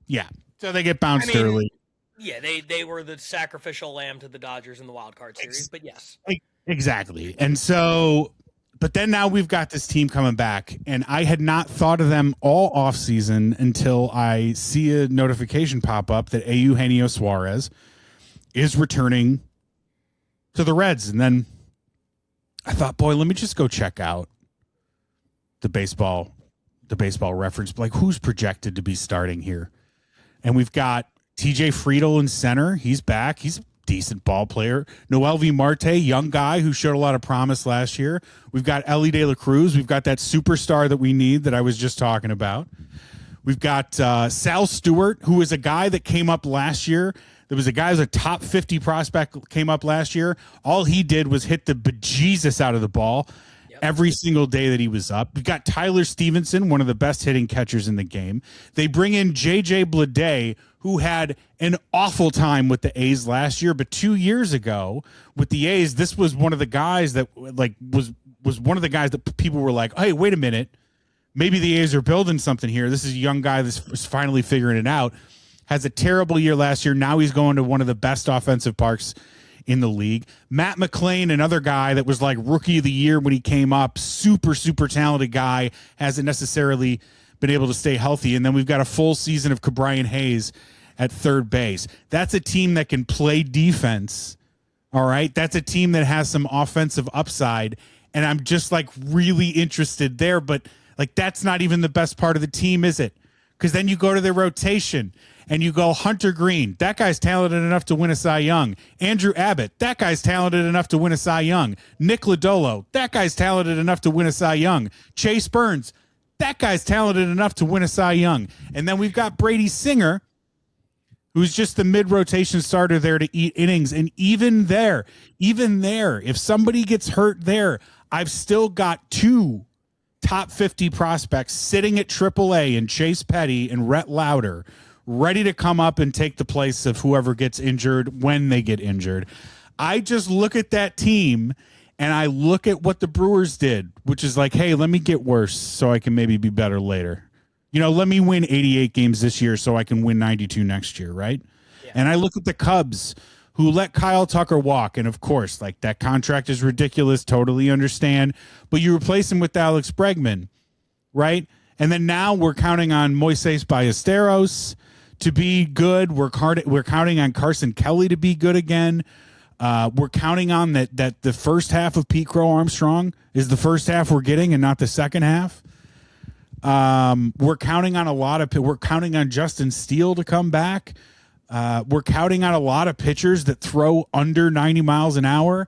[SPEAKER 4] Yeah. So they get bounced early.
[SPEAKER 3] Yeah, they were the sacrificial lamb to the Dodgers in the wild card series, but yes.
[SPEAKER 4] Exactly. And so, but then now we've got this team coming back, and I had not thought of them all offseason until I see a notification pop up that Eugenio Suarez is returning to the Reds. And then I thought, boy, let me just go check out the baseball reference. Like, who's projected to be starting here? And we've got TJ Friedel in center. He's back. He's a decent ball player. Noel V. Marte, young guy who showed a lot of promise last year. We've got Ellie De La Cruz. We've got that superstar that we need that I was just talking about. We've got Sal Stewart, who is a guy that came up last year. There was a guy who's a top 50 prospect, came up last year. All he did was hit the bejesus out of the ball every single day that he was up. We've got Tyler Stevenson, one of the best hitting catchers in the game. They bring in J.J. Bleday, who had an awful time with the A's last year, but 2 years ago with the A's, this was one of the guys that was one of the guys that people were like, hey, wait a minute, maybe the A's are building something here. This is a young guy that's finally figuring it out. Has a terrible year last year. Now he's going to one of the best offensive parks in the league. Matt McClain, another guy that was like rookie of the year when he came up, super, super talented guy, hasn't necessarily been able to stay healthy. And then we've got a full season of Cabrian Hayes at third base. That's a team that can play defense. All right. That's a team that has some offensive upside. And I'm just like really interested there. But like, that's not even the best part of the team, is it? Because then you go to their rotation and you go Hunter Green. That guy's talented enough to win a Cy Young. Andrew Abbott. That guy's talented enough to win a Cy Young. Nick Lodolo. That guy's talented enough to win a Cy Young. Chase Burns. That guy's talented enough to win a Cy Young. And then we've got Brady Singer, who's just the mid-rotation starter there to eat innings. And even there, if somebody gets hurt there, I've still got two top 50 prospects sitting at AAA in Chase Petty and Rhett Lauder, ready to come up and take the place of whoever gets injured when they get injured. I just look at that team and I look at what the Brewers did, which is like, hey, let me get worse so I can maybe be better later. You know, let me win 88 games this year so I can win 92 next year, right? Yeah. And I look at the Cubs, who let Kyle Tucker walk. And, of course, like, that contract is ridiculous, totally understand. But you replace him with Alex Bregman, right? And then now we're counting on Moises Ballesteros to be good. We're counting on Carson Kelly to be good again. We're counting on that the first half of Pete Crow Armstrong is the first half we're getting and not the second half. We're counting on Justin Steele to come back. We're counting on a lot of pitchers that throw under 90 miles an hour.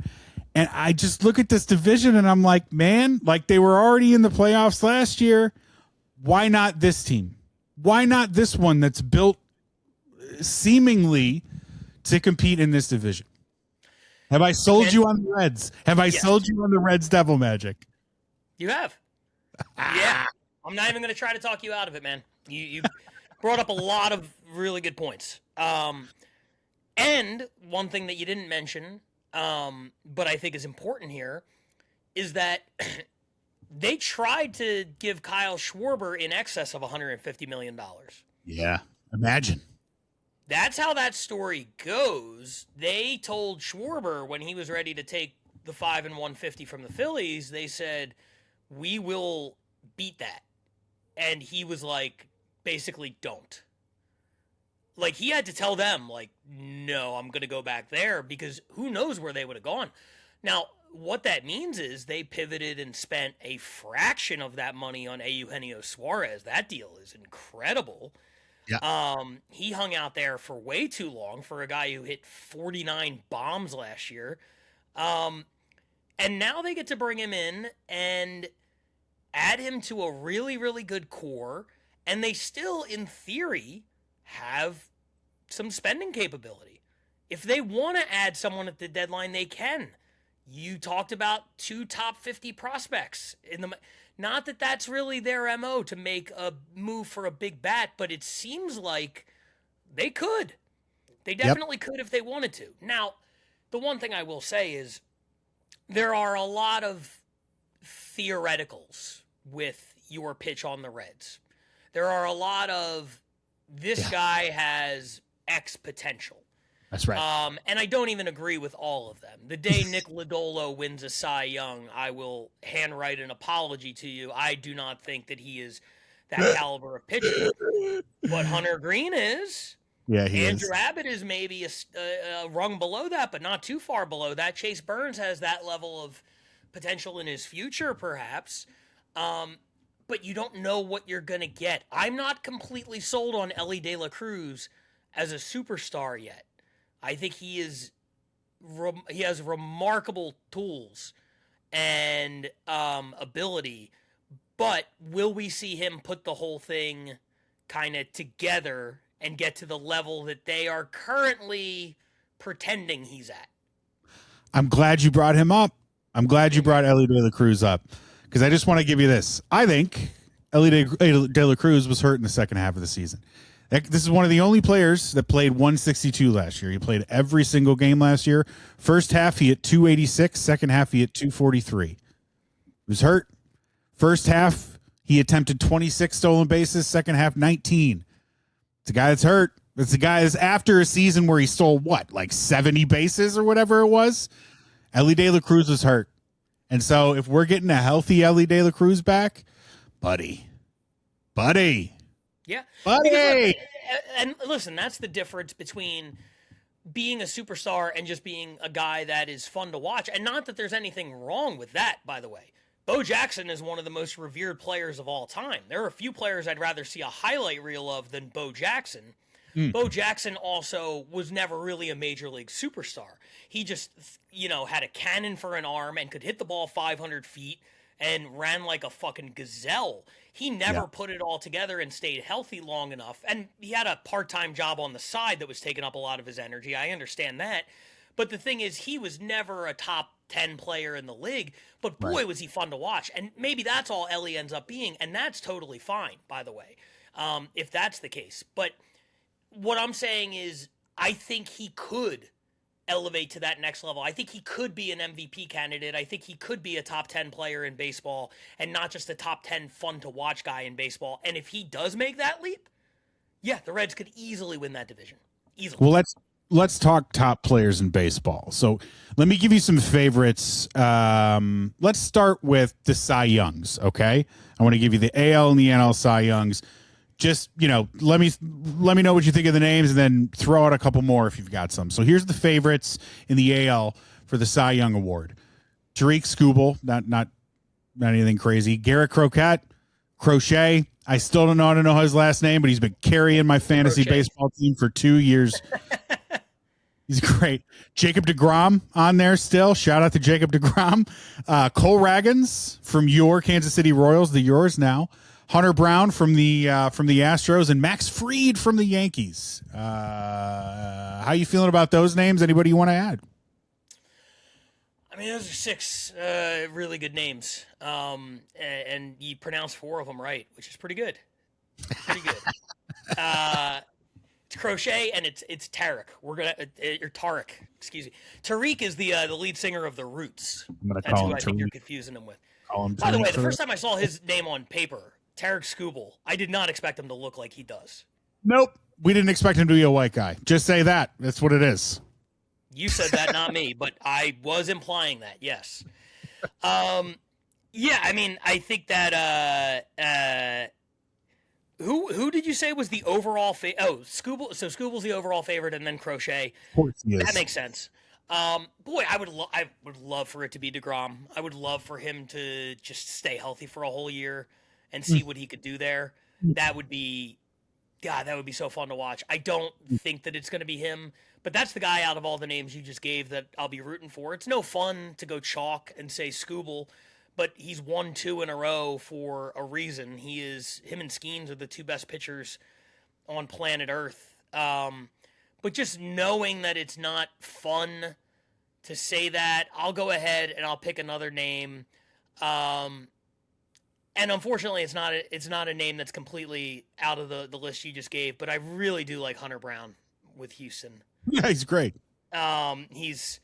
[SPEAKER 4] And I just look at this division and I'm like, man, like, they were already in the playoffs last year. Why not this team? Why not this one that's built seemingly to compete in this division? Have I sold you on the Reds? Have I sold you on the Reds Devil Magic?
[SPEAKER 3] You have. Yeah. I'm not even going to try to talk you out of it, man. You brought up a lot of really good points. And one thing that you didn't mention, but I think is important here, is that they tried to give Kyle Schwarber in excess of $150 million.
[SPEAKER 4] Yeah, imagine.
[SPEAKER 3] That's how that story goes. They told Schwarber when he was ready to take the 5 and 150 from the Phillies, they said, we will beat that. And he was like, basically, don't. Like, he had to tell them, like, no, I'm going to go back there, because who knows where they would have gone. Now, what that means is they pivoted and spent a fraction of that money on Eugenio Suarez. That deal is incredible.
[SPEAKER 4] Yeah.
[SPEAKER 3] He hung out there for way too long for a guy who hit 49 bombs last year. And now they get to bring him in and add him to a really, really good core. And they still, in theory, have some spending capability. If they want to add someone at the deadline, they can. You talked about 2 top 50 prospects in the. Not that that's really their MO to make a move for a big bat, but it seems like they could. They definitely could if they wanted to. Now, the one thing I will say is there are a lot of theoreticals with your pitch on the Reds. There are a lot of this guy has X potential.
[SPEAKER 4] That's right.
[SPEAKER 3] And I don't even agree with all of them. The day Nick Lodolo wins a Cy Young, I will handwrite an apology to you. I do not think that he is that caliber of pitcher. But Hunter Green is.
[SPEAKER 4] Yeah, he
[SPEAKER 3] Andrew
[SPEAKER 4] is.
[SPEAKER 3] Abbott is maybe a rung below that, but not too far below that. Chase Burns has that level of potential in his future, perhaps. But you don't know what you're going to get. I'm not completely sold on Ellie De La Cruz as a superstar yet. I think he has remarkable tools and ability, but will we see him put the whole thing kind of together and get to the level that they are currently pretending he's at?
[SPEAKER 4] I'm glad you brought him up. I'm glad you brought Ellie De La Cruz up, because I just want to give you this. I think Ellie De La Cruz was hurt in the second half of the season. This is one of the only players that played 162 last year. He played every single game last year. First half, he hit 286. Second half, he hit 243. He was hurt. First half, he attempted 26 stolen bases. Second half, 19. It's a guy that's hurt. It's a guy that's after a season where he stole, like 70 bases or whatever it was? Ellie De La Cruz was hurt. And so if we're getting a healthy Ellie De La Cruz back, buddy.
[SPEAKER 3] Yeah.
[SPEAKER 4] Buddy.
[SPEAKER 3] Look, and listen, that's the difference between being a superstar and just being a guy that is fun to watch. And not that there's anything wrong with that, by the way. Bo Jackson is one of the most revered players of all time. There are a few players I'd rather see a highlight reel of than Bo Jackson. Bo Jackson also was never really a major league superstar. He just, had a cannon for an arm and could hit the ball 500 feet and ran like a fucking gazelle. He never put it all together and stayed healthy long enough. And he had a part-time job on the side that was taking up a lot of his energy. I understand that. But the thing is, he was never a top 10 player in the league. But boy, was he fun to watch. And maybe that's all Ellie ends up being. And that's totally fine, by the way, if that's the case. But what I'm saying is, I think he could elevate to that next level. I think he could be an MVP candidate. I think he could be a top 10 player in baseball and not just a top 10 fun to watch guy in baseball. And if he does make that leap, yeah, the Reds could easily win that division. Easily.
[SPEAKER 4] Well, let's talk top players in baseball. So let me give you some favorites. Let's start with the Cy Youngs, okay? I want to give you the AL and the NL Cy Youngs. Just, let me know what you think of the names, and then throw out a couple more if you've got some. So here's the favorites in the AL for the Cy Young Award. Tariq Skubal, not anything crazy. Garrett Crochet. I still don't know how to know his last name, but he's been carrying my fantasy baseball team for 2 years. He's great. Jacob deGrom on there still. Shout out to Jacob deGrom. Cole Ragans from your Kansas City Royals, the yours now. Hunter Brown from the Astros, and Max Fried from the Yankees. How you feeling about those names? Anybody you want to add?
[SPEAKER 3] I mean, those are 6 really good names, and you pronounce 4 of them right, which is pretty good. Pretty good. It's Crochet and it's Tarek. We're gonna or Tarek, excuse me. Tariq is the lead singer of the Roots. That's who I think you're confusing him with. By the way, the first time I saw his name on paper, Tarek Skubal, I did not expect him to look like he does.
[SPEAKER 4] Nope, we didn't expect him to be a white guy. Just say that. That's what it is.
[SPEAKER 3] You said that, not me, but I was implying that. Yes. Yeah, I mean, I think that who did you say was the overall Skubal? So Skubal's the overall favorite, and then Crochet.
[SPEAKER 4] Of course he is.
[SPEAKER 3] That makes sense. Boy, I would love for it to be DeGrom. I would love for him to just stay healthy for a whole year and see what he could do there. That would be, God, that would be so fun to watch. I don't think that it's going to be him, but that's the guy out of all the names you just gave that I'll be rooting for. It's no fun to go chalk and say Skubal, but he's won 2 in a row for a reason. Him and Skeens are the 2 best pitchers on planet Earth. But just knowing that it's not fun to say that, I'll go ahead and I'll pick another name. And unfortunately, it's not a name that's completely out of the list you just gave. But I really do like Hunter Brown with Houston.
[SPEAKER 4] Yeah, he's great.
[SPEAKER 3] He's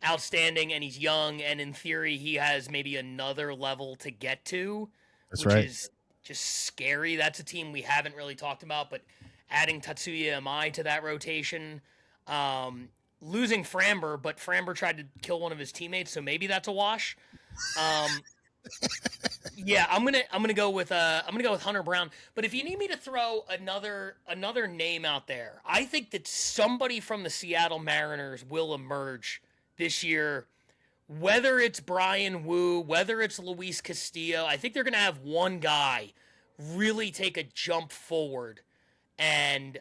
[SPEAKER 3] outstanding and he's young, and in theory, he has maybe another level to get to.
[SPEAKER 4] That's
[SPEAKER 3] which
[SPEAKER 4] right.
[SPEAKER 3] is just scary. That's a team we haven't really talked about, but adding Tatsuya Amai to that rotation, losing Framber, but Framber tried to kill one of his teammates, so maybe that's a wash. Yeah, I'm gonna go with Hunter Brown. But if you need me to throw another name out there, I think that somebody from the Seattle Mariners will emerge this year. Whether it's Brian Wu, whether it's Luis Castillo, I think they're gonna have one guy really take a jump forward and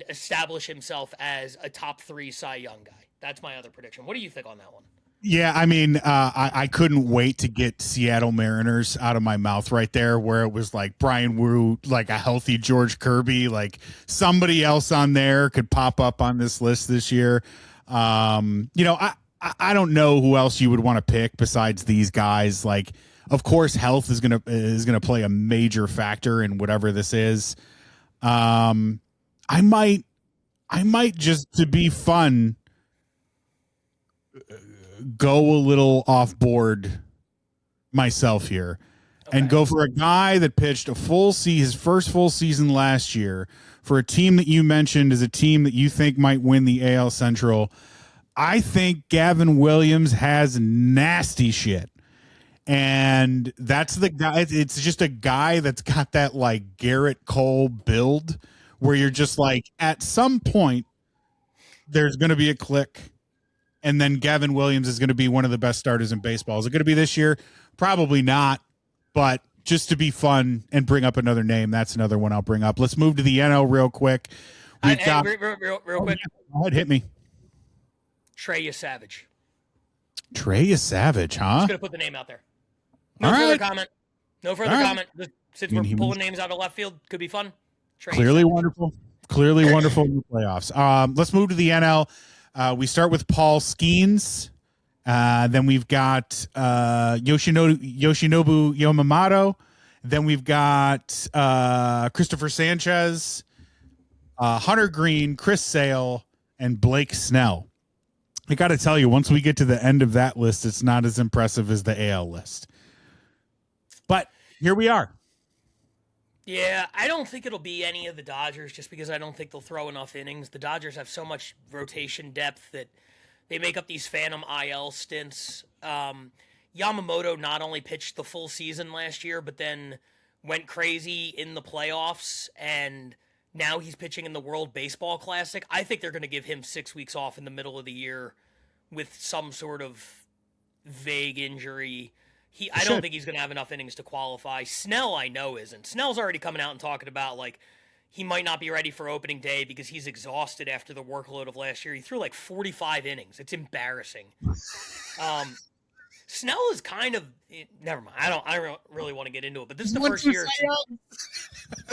[SPEAKER 3] establish himself as a top 3 Cy Young guy. That's my other prediction. What do you think on that one?
[SPEAKER 4] Yeah, I mean, I couldn't wait to get Seattle Mariners out of my mouth right there, where it was like Brian Wu, like a healthy George Kirby, like somebody else on there could pop up on this list this year. I don't know who else you would want to pick besides these guys. Like, of course, health is gonna play a major factor in whatever this is. I might just, to be fun, go a little off board myself here and go for a guy that pitched his first full season last year for a team that you mentioned is a team that you think might win the AL Central. I think Gavin Williams has nasty shit. And that's the guy. It's just a guy that's got that like Garrett Cole build where you're just like, at some point there's going to be a click. And then Gavin Williams is going to be one of the best starters in baseball. Is it going to be this year? Probably not. But just to be fun and bring up another name, that's another one I'll bring up. Let's move to the NL real quick.
[SPEAKER 3] Real quick.
[SPEAKER 4] Go ahead, hit me.
[SPEAKER 3] Treya Savage.
[SPEAKER 4] Treya Savage, huh?
[SPEAKER 3] Just going to put the name out there. No
[SPEAKER 4] All
[SPEAKER 3] further
[SPEAKER 4] right.
[SPEAKER 3] comment. No further
[SPEAKER 4] All right.
[SPEAKER 3] comment. Since we're pulling names out of left field, could be fun. Treya
[SPEAKER 4] Clearly
[SPEAKER 3] Savage.
[SPEAKER 4] wonderful. Clearly wonderful in the playoffs. Let's move to the NL. We start with Paul Skeens. Then we've got Yoshinobu Yamamoto. Then we've got Christopher Sanchez, Hunter Green, Chris Sale, and Blake Snell. I got to tell you, once we get to the end of that list, it's not as impressive as the AL list. But here we are.
[SPEAKER 3] Yeah, I don't think it'll be any of the Dodgers just because I don't think they'll throw enough innings. The Dodgers have so much rotation depth that they make up these phantom IL stints. Yamamoto not only pitched the full season last year, but then went crazy in the playoffs, and now he's pitching in the World Baseball Classic. I think they're going to give him 6 weeks off in the middle of the year with some sort of vague injury. I don't think he's going to have enough innings to qualify. Snell, I know, isn't. Snell's already coming out and talking about, like, he might not be ready for opening day because he's exhausted after the workload of last year. He threw, like, 45 innings. It's embarrassing. Snell is kind of never mind. I don't really want to get into it, but this is the first year.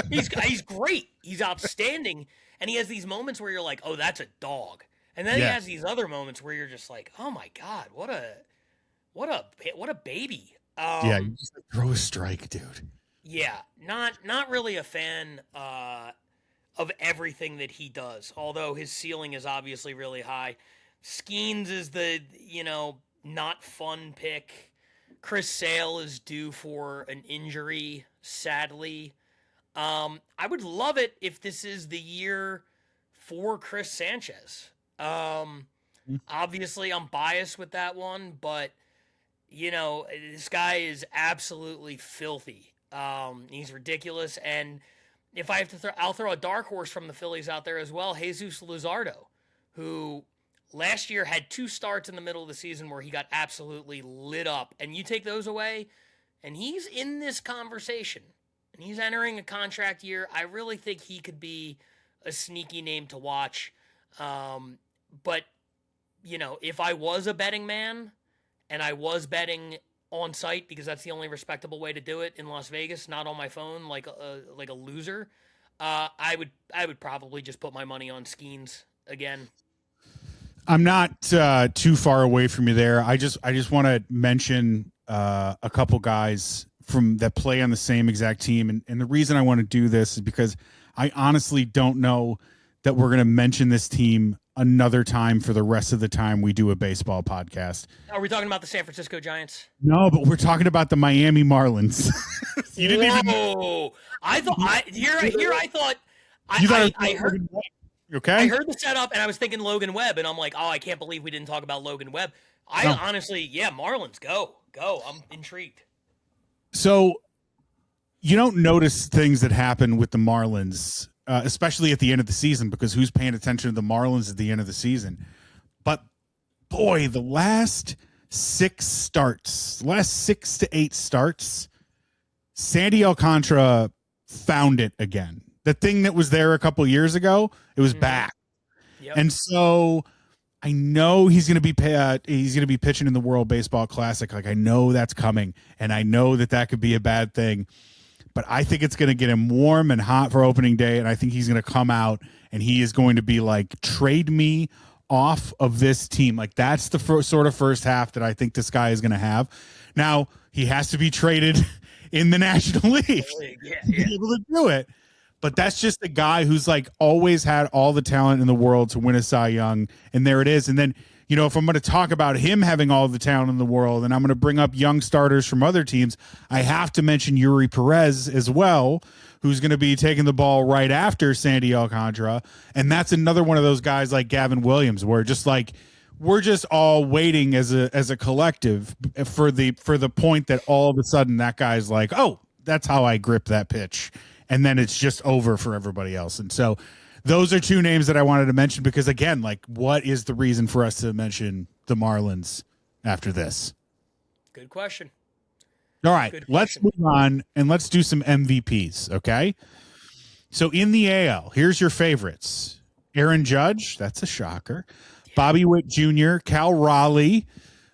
[SPEAKER 3] He's great. He's outstanding, and he has these moments where you're like, "Oh, that's a dog," and then he has these other moments where you're just like, "Oh my god, what a baby."
[SPEAKER 4] You just throw a strike, dude.
[SPEAKER 3] Yeah, not really a fan of everything that he does. Although his ceiling is obviously really high. Skeens is the not fun pick. Chris Sale is due for an injury, sadly. I would love it if this is the year for Chris Sanchez. Obviously, I'm biased with that one, but this guy is absolutely filthy. He's ridiculous, and if I have to I'll throw a dark horse from the Phillies out there as well, Jesus Luzardo, who last year had 2 starts in the middle of the season where he got absolutely lit up. And you take those away, and he's in this conversation. And he's entering a contract year. I really think he could be a sneaky name to watch. But, if I was a betting man, and I was betting on site, because that's the only respectable way to do it in Las Vegas, not on my phone like a loser, I would probably just put my money on Skeens again.
[SPEAKER 4] I'm not too far away from you there. I just want to mention a couple guys from that play on the same exact team, and the reason I want to do this is because I honestly don't know that we're going to mention this team another time for the rest of the time we do a baseball podcast.
[SPEAKER 3] Are we talking about the San Francisco Giants?
[SPEAKER 4] No, but we're talking about the Miami Marlins.
[SPEAKER 3] You didn't even. I thought I heard.
[SPEAKER 4] Okay.
[SPEAKER 3] I heard the setup, and I was thinking Logan Webb, and I'm like, oh, I can't believe we didn't talk about Logan Webb. Honestly, Marlins, go. I'm intrigued.
[SPEAKER 4] So you don't notice things that happen with the Marlins, especially at the end of the season, because who's paying attention to the Marlins at the end of the season? But boy, the last 6 to 8 starts, Sandy Alcantara found it again. The thing that was there a couple years ago, it was back. Yep. And so I know he's going to be pitching in the World Baseball Classic. Like, I know that's coming, and I know that could be a bad thing. But I think it's going to get him warm and hot for opening day, and I think he's going to come out and he is going to be like, trade me off of this team. Like, that's the sort of first half that I think this guy is going to have. Now, he has to be traded in the National League to be able to do it. But that's just a guy who's like always had all the talent in the world to win a Cy Young. And there it is. And then, if I'm going to talk about him having all the talent in the world and I'm going to bring up young starters from other teams, I have to mention Yuri Perez as well, who's going to be taking the ball right after Sandy Alcantara. And that's another one of those guys like Gavin Williams, where just like, we're just all waiting as a collective for the point that all of a sudden that guy's like, oh, that's how I grip that pitch. And then it's just over for everybody else. And so those are 2 names that I wanted to mention because, again, like, what is the reason for us to mention the Marlins after this?
[SPEAKER 3] Good question.
[SPEAKER 4] All right, let's move on and let's do some MVPs, okay? So in the AL, here's your favorites. Aaron Judge, that's a shocker. Bobby Witt Jr., Cal Raleigh,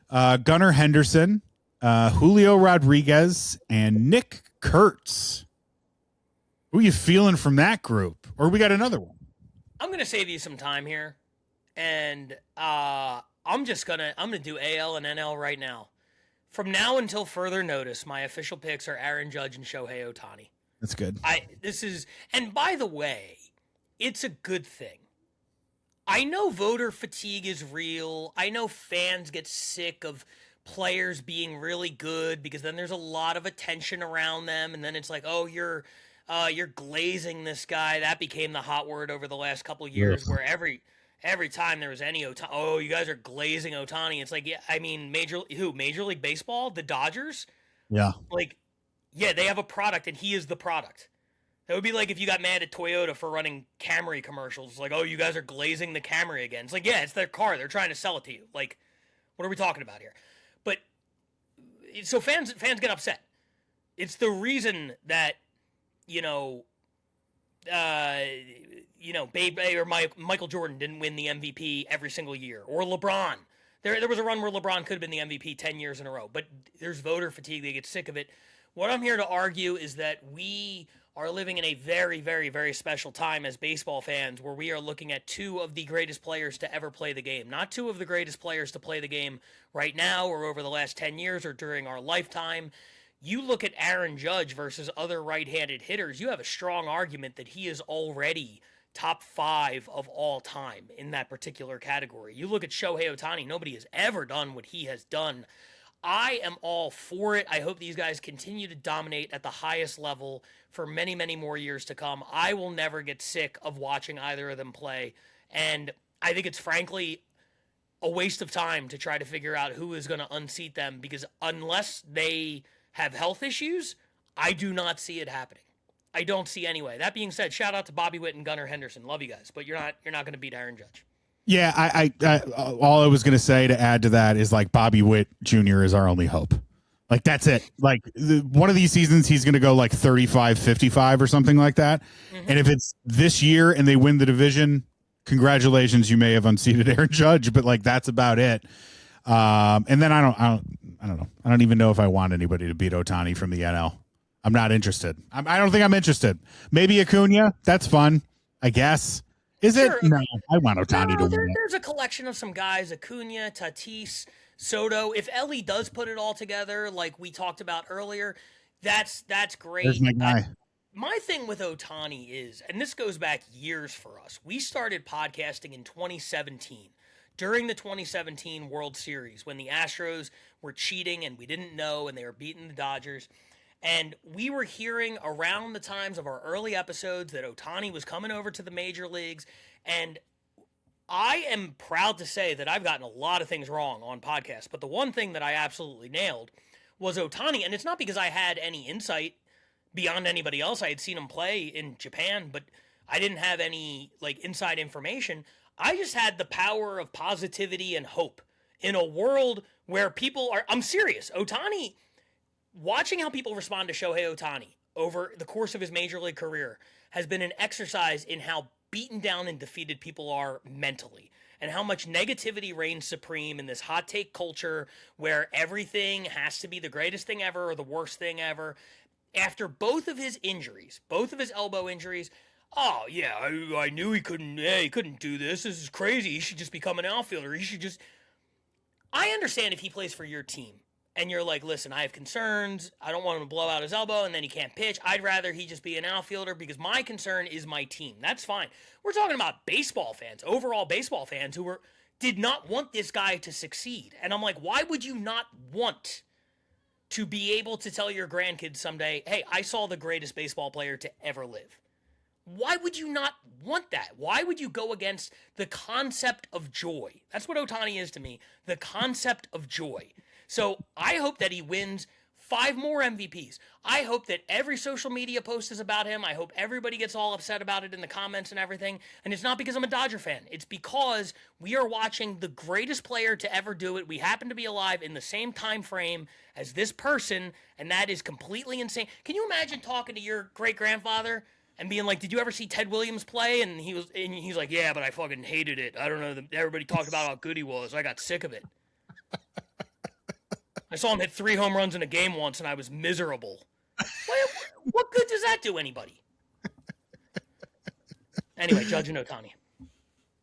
[SPEAKER 4] Gunnar Henderson, Julio Rodriguez, and Nick Kurtz. Who are you feeling from that group? Or we got another one?
[SPEAKER 3] I'm gonna save you some time here, and I'm gonna do AL and NL right now. From now until further notice, my official picks are Aaron Judge and Shohei Ohtani.
[SPEAKER 4] That's good.
[SPEAKER 3] And by the way, it's a good thing. I know voter fatigue is real. I know fans get sick of players being really good because then there's a lot of attention around them, and then it's like, oh, you're glazing this guy. That became the hot word over the last couple of years, where every time there was any Ohtani, oh, you guys are glazing Ohtani. It's like, yeah, I mean, Major League Baseball, the Dodgers?
[SPEAKER 4] Yeah.
[SPEAKER 3] Like, yeah, they have a product, and he is the product. That would be like if you got mad at Toyota for running Camry commercials. It's like, oh, you guys are glazing the Camry again. It's like, yeah, it's their car. They're trying to sell it to you. Like, what are we talking about here? But, so fans get upset. It's the reason that, Babe or Michael Jordan didn't win the MVP every single year, or LeBron There was a run where LeBron could have been the MVP 10 years in a row, but there's voter fatigue. They get sick of it. What I'm here to argue is that we are living in a very, very, very special time as baseball fans where we are looking at two of the greatest players to ever play the game. Not two of the greatest players to play the game right now or over the last 10 years or during our lifetime. You look at Aaron Judge versus other right-handed hitters, you have a strong argument that he is already top 5 of all time in that particular category. You look at Shohei Ohtani, nobody has ever done what he has done. I am all for it. I hope these guys continue to dominate at the highest level for many, many more years to come. I will never get sick of watching either of them play. And I think it's frankly a waste of time to try to figure out who is going to unseat them, because unless they have health issues, I do not see it happening. I don't see anyway. That being said, shout out to Bobby Witt and Gunnar Henderson. Love you guys, but you're not going to beat Aaron Judge.
[SPEAKER 4] Yeah, I all I was going to say to add to that is, like, Bobby Witt Jr. is our only hope. Like, that's it. Like, one of these seasons, he's going to go like 35-55 or something like that. Mm-hmm. And if it's this year and they win the division, congratulations, you may have unseated Aaron Judge, but like, that's about it. And then I don't know. I don't even know if I want anybody to beat Ohtani from the NL. I'm not interested. I don't think I'm interested. Maybe Acuna. That's fun, I guess. Is it? No, I want Ohtani to win.
[SPEAKER 3] There's a collection of some guys, Acuna, Tatis, Soto. If Ellie does put it all together, like we talked about earlier, that's great.
[SPEAKER 4] There's my guy.
[SPEAKER 3] My thing with Ohtani is, and this goes back years for us, we started podcasting in 2017. During the 2017 World Series, when the Astros were cheating and we didn't know and they were beating the Dodgers. And we were hearing around the times of our early episodes that Ohtani was coming over to the major leagues. And I am proud to say that I've gotten a lot of things wrong on podcasts. But the one thing that I absolutely nailed was Ohtani. And it's not because I had any insight beyond anybody else. I had seen him play in Japan, but I didn't have any like inside information. I just had the power of positivity and hope in a world where people are, I'm serious, Ohtani, watching how people respond to Shohei Ohtani over the course of his major league career has been an exercise in how beaten down and defeated people are mentally, and how much negativity reigns supreme in this hot take culture where everything has to be the greatest thing ever or the worst thing ever. After both of his injuries, both of his elbow injuries, oh yeah, I knew he couldn't do this. This is crazy. He should just become an outfielder. He should just. I understand if he plays for your team and you're like, listen, I have concerns. I don't want him to blow out his elbow and then he can't pitch. I'd rather he just be an outfielder because my concern is my team. That's fine. We're talking about baseball fans, overall baseball fans who did not want this guy to succeed. And I'm like, why would you not want to be able to tell your grandkids someday, hey, I saw the greatest baseball player to ever live? Why would you not want that? Why would you go against the concept of joy? That's what Ohtani is to me, the concept of joy. So I hope that he wins 5 more MVPs. I hope that every social media post is about him. I hope everybody gets all upset about it in the comments and everything. And it's not because I'm a Dodger fan. It's because we are watching the greatest player to ever do it. We happen to be alive in the same time frame as this person, and that is completely insane. Can you imagine talking to your great-grandfather and being like, did you ever see Ted Williams play? And he's like, yeah, but I fucking hated it. I don't know. Everybody talked about how good he was. I got sick of it. I saw him hit 3 home runs in a game once, and I was miserable. What good does that do anybody? Anyway, Judge and Ohtani.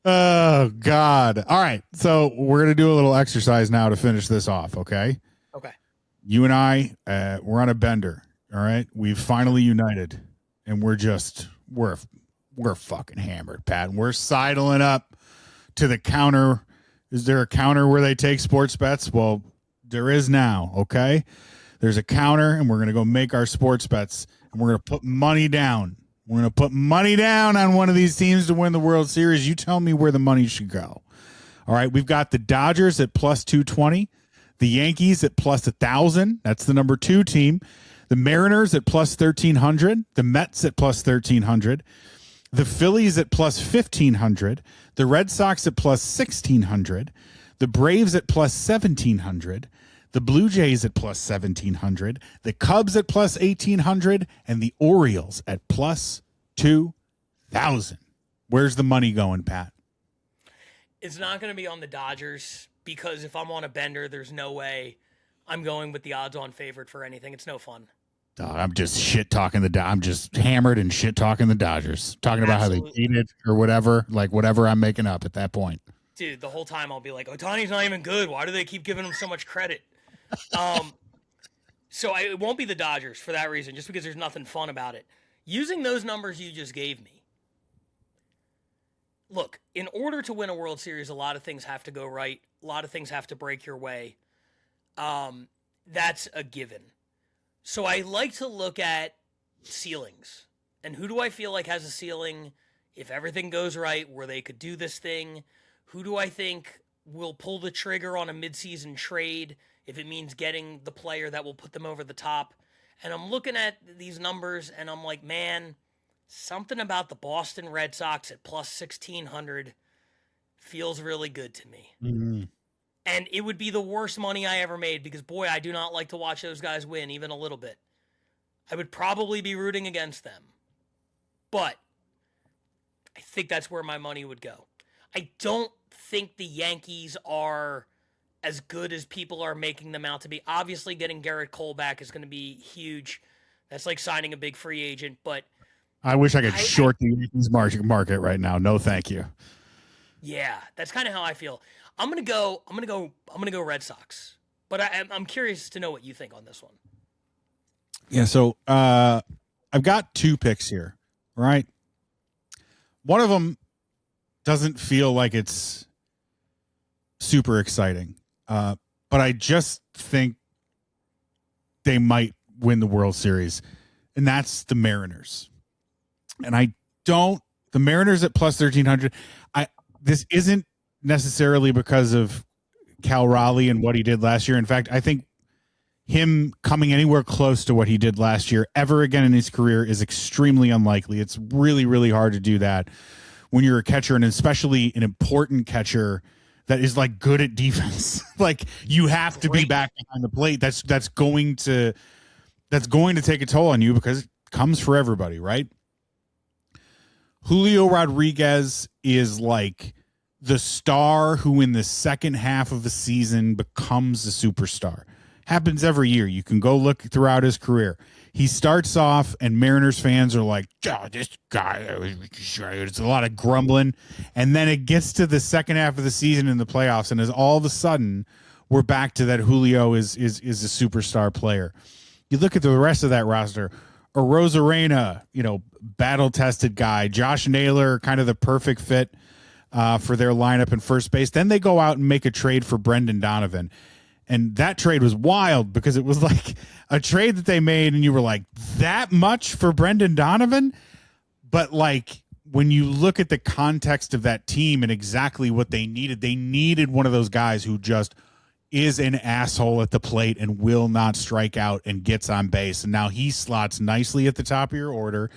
[SPEAKER 4] Oh, God. All right. So we're going to do a little exercise now to finish this off, okay?
[SPEAKER 3] Okay.
[SPEAKER 4] You and I, we're on a bender, all right? We've finally united, and we're fucking hammered, Pat. We're sidling up to the counter. Is there a counter where they take sports bets? Well, there is now, okay? There's a counter, and we're going to go make our sports bets, and we're going to put money down. We're going to put money down on one of these teams to win the World Series. You tell me where the money should go. All right, we've got the Dodgers at plus 220, the Yankees at plus 1,000. That's the number 2 team. The Mariners at plus 1,300, the Mets at plus 1,300, the Phillies at plus 1,500, the Red Sox at plus 1,600, the Braves at plus 1,700, the Blue Jays at plus 1,700, the Cubs at plus 1,800, and the Orioles at plus 2,000. Where's the money going, Pat?
[SPEAKER 3] It's not going to be on the Dodgers because if I'm on a bender, there's no way I'm going with the odds-on favorite for anything. It's no fun.
[SPEAKER 4] I'm just shit talking I'm just hammered and shit talking the Dodgers, talking about how they cheated or whatever, like whatever I'm making up at that point.
[SPEAKER 3] Dude, the whole time I'll be like, Ohtani's not even good. Why do they keep giving him so much credit? So it won't be the Dodgers for that reason, just because there's nothing fun about it. Using those numbers you just gave me, look, in order to win a World Series, a lot of things have to go right. A lot of things have to break your way. That's a given. So I like to look at ceilings. And who do I feel like has a ceiling if everything goes right where they could do this thing? Who do I think will pull the trigger on a midseason trade if it means getting the player that will put them over the top? And I'm looking at these numbers and I'm like, man, something about the Boston Red Sox at plus 1,600 feels really good to me.
[SPEAKER 4] Mm-hmm.
[SPEAKER 3] And it would be the worst money I ever made because, boy, I do not like to watch those guys win even a little bit. I would probably be rooting against them. But I think that's where my money would go. I don't think the Yankees are as good as people are making them out to be. Obviously, getting Garrett Cole back is going to be huge. That's like signing a big free agent. But
[SPEAKER 4] I wish I could short the Yankees market right now. No, thank you.
[SPEAKER 3] Yeah, that's kind of how I feel. I'm gonna go Red Sox. But I'm curious to know what you think on this one.
[SPEAKER 4] Yeah, so I've got two picks here, right? One of them doesn't feel like it's super exciting, but I just think they might win the World Series, and that's the Mariners. And the Mariners at plus 1,300. This isn't necessarily because of Cal Raleigh and what he did last year. In fact, I think him coming anywhere close to what he did last year ever again in his career is extremely unlikely. It's really, really hard to do that when you're a catcher, and especially an important catcher that is like good at defense. Like you have to be back behind the plate. That's going to take a toll on you because it comes for everybody, right? Julio Rodriguez is like the star who in the second half of the season becomes a superstar. Happens every year. You can go look throughout his career. He starts off and Mariners fans are like, oh, this guy, it's a lot of grumbling. And then it gets to the second half of the season in the playoffs, and as all of a sudden we're back to that Julio is a superstar player. You look at the rest of that roster, Arozarena, battle-tested guy. Josh Naylor, kind of the perfect fit for their lineup in first base. Then they go out and make a trade for Brendan Donovan. And that trade was wild because it was like a trade that they made and you were like, that much for Brendan Donovan? But like when you look at the context of that team and exactly what they needed one of those guys who just is an asshole at the plate and will not strike out and gets on base. And now he slots nicely at the top of your order.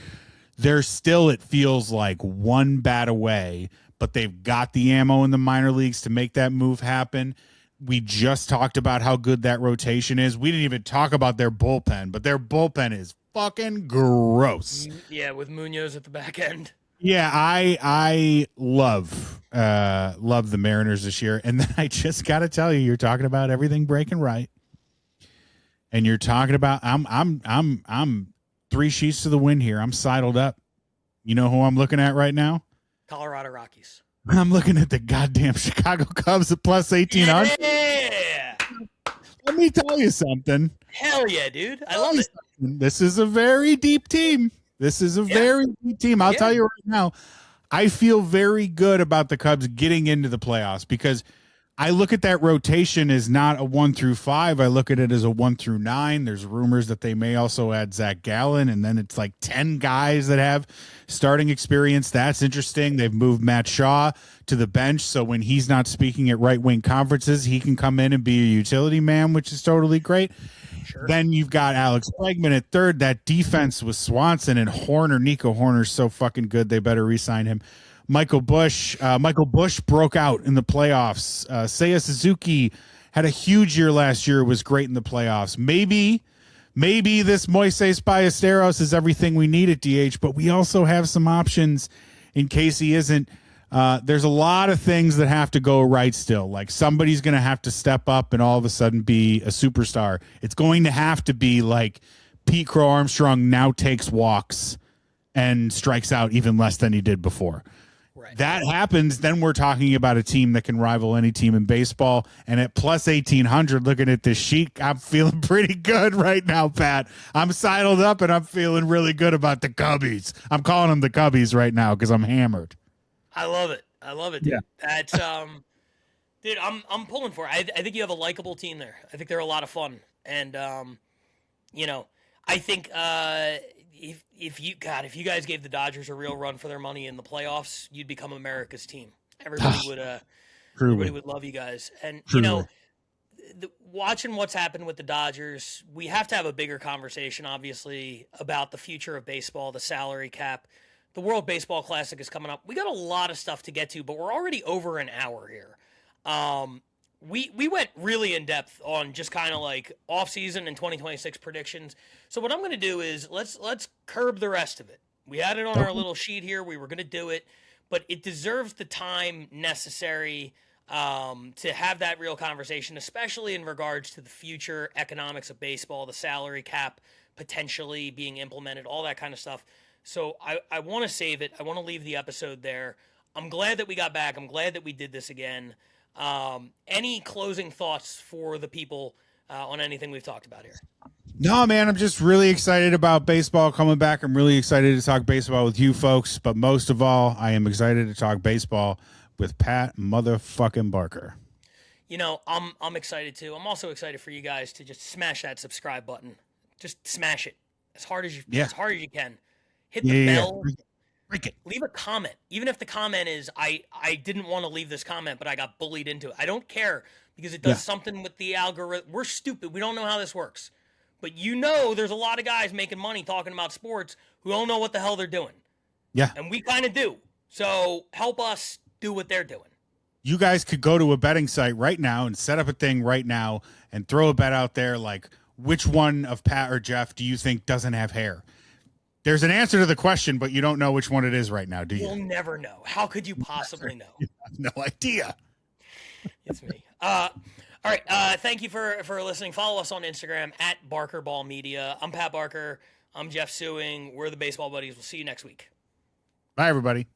[SPEAKER 4] They're still, it feels like, one bat away, but they've got the ammo in the minor leagues to make that move happen. We just talked about how good that rotation is. We didn't even talk about their bullpen, but their bullpen is fucking gross.
[SPEAKER 3] Yeah, with Munoz at the back end.
[SPEAKER 4] Yeah, I love the Mariners this year, and then I just got to tell you, you're talking about everything breaking right, and you're talking about I'm 3 sheets to the wind here. I'm sidled up. You know who I'm looking at right now?
[SPEAKER 3] Colorado Rockies.
[SPEAKER 4] I'm looking at the goddamn Chicago Cubs at plus 1,800.
[SPEAKER 3] Yeah.
[SPEAKER 4] Let me tell you something.
[SPEAKER 3] Hell yeah, dude. I love it.
[SPEAKER 4] This is a very deep team. Very deep team. I'll tell you right now, I feel very good about the Cubs getting into the playoffs because I look at that rotation as not a 1 through 5. I look at it as a 1 through 9. There's rumors that they may also add Zach Gallen, and then it's like 10 guys that have starting experience. That's interesting. They've moved Matt Shaw to the bench, so when he's not speaking at right-wing conferences, he can come in and be a utility man, which is totally great. Sure. Then you've got Alex Bregman at third. That defense with Swanson and Horner. Nico Horner's so fucking good. They better re-sign him. Michael Busch broke out in the playoffs. Seiya Suzuki had a huge year last year, was great in the playoffs. Maybe this Moises Ballesteros is everything we need at DH, but we also have some options in case he isn't. there's a lot of things that have to go right still. Like somebody's going to have to step up and all of a sudden be a superstar. It's going to have to be like Pete Crow Armstrong now takes walks and strikes out even less than he did before. Right. That happens, then we're talking about a team that can rival any team in baseball. And at plus 1,800, looking at this sheet, I'm feeling pretty good right now, Pat. I'm sidled up, and I'm feeling really good about the Cubbies. I'm calling them the Cubbies right now because I'm hammered.
[SPEAKER 3] I love it. Dude.
[SPEAKER 4] Yeah.
[SPEAKER 3] That's dude, I'm pulling for it. I think you have a likable team there. I think they're a lot of fun. And I think if you guys gave the Dodgers a real run for their money in the playoffs, you'd become America's team. Everybody would love you guys. And watching what's happened with the Dodgers, we have to have a bigger conversation, obviously, about the future of baseball, the salary cap. The World Baseball Classic is coming up. We got a lot of stuff to get to, but we're already over an hour here. We went really in depth on just kind of like offseason and 2026 predictions. So what I'm going to do is let's curb the rest of it. We had it on our little sheet here. We were going to do it, but it deserves the time necessary to have that real conversation, especially in regards to the future economics of baseball, the salary cap potentially being implemented, all that kind of stuff. So I want to save it. I want to leave the episode there. I'm glad that we got back. I'm glad that we did this again. Any closing thoughts for the people on anything we've talked about here?
[SPEAKER 4] No, man, I'm just really excited about baseball coming back. I'm really excited to talk baseball with you folks. But most of all, I am excited to talk baseball with Pat motherfucking Barker.
[SPEAKER 3] I'm excited too. I'm also excited for you guys to just smash that subscribe button. Just smash it as hard as you can. Hit the bell.
[SPEAKER 4] Break it.
[SPEAKER 3] Leave a comment. Even if the comment is, I didn't want to leave this comment, but I got bullied into it. I don't care because it does something with the algorithm. We're stupid. We don't know how this works. But there's a lot of guys making money talking about sports who don't know what the hell they're doing.
[SPEAKER 4] Yeah.
[SPEAKER 3] And we kind of do. So help us do what they're doing.
[SPEAKER 4] You guys could go to a betting site right now and set up a thing right now and throw a bet out there like, which one of Pat or Jeff do you think doesn't have hair? There's an answer to the question, but you don't know which one it is right now, do you?
[SPEAKER 3] We'll never know. How could you possibly know?
[SPEAKER 4] You have no idea.
[SPEAKER 3] It's me. All right. Thank you for listening. Follow us on Instagram at BarkerBallMedia. I'm Pat Barker. I'm Jeff Sewing. We're the Baseball Buddies. We'll see you next week.
[SPEAKER 4] Bye, everybody.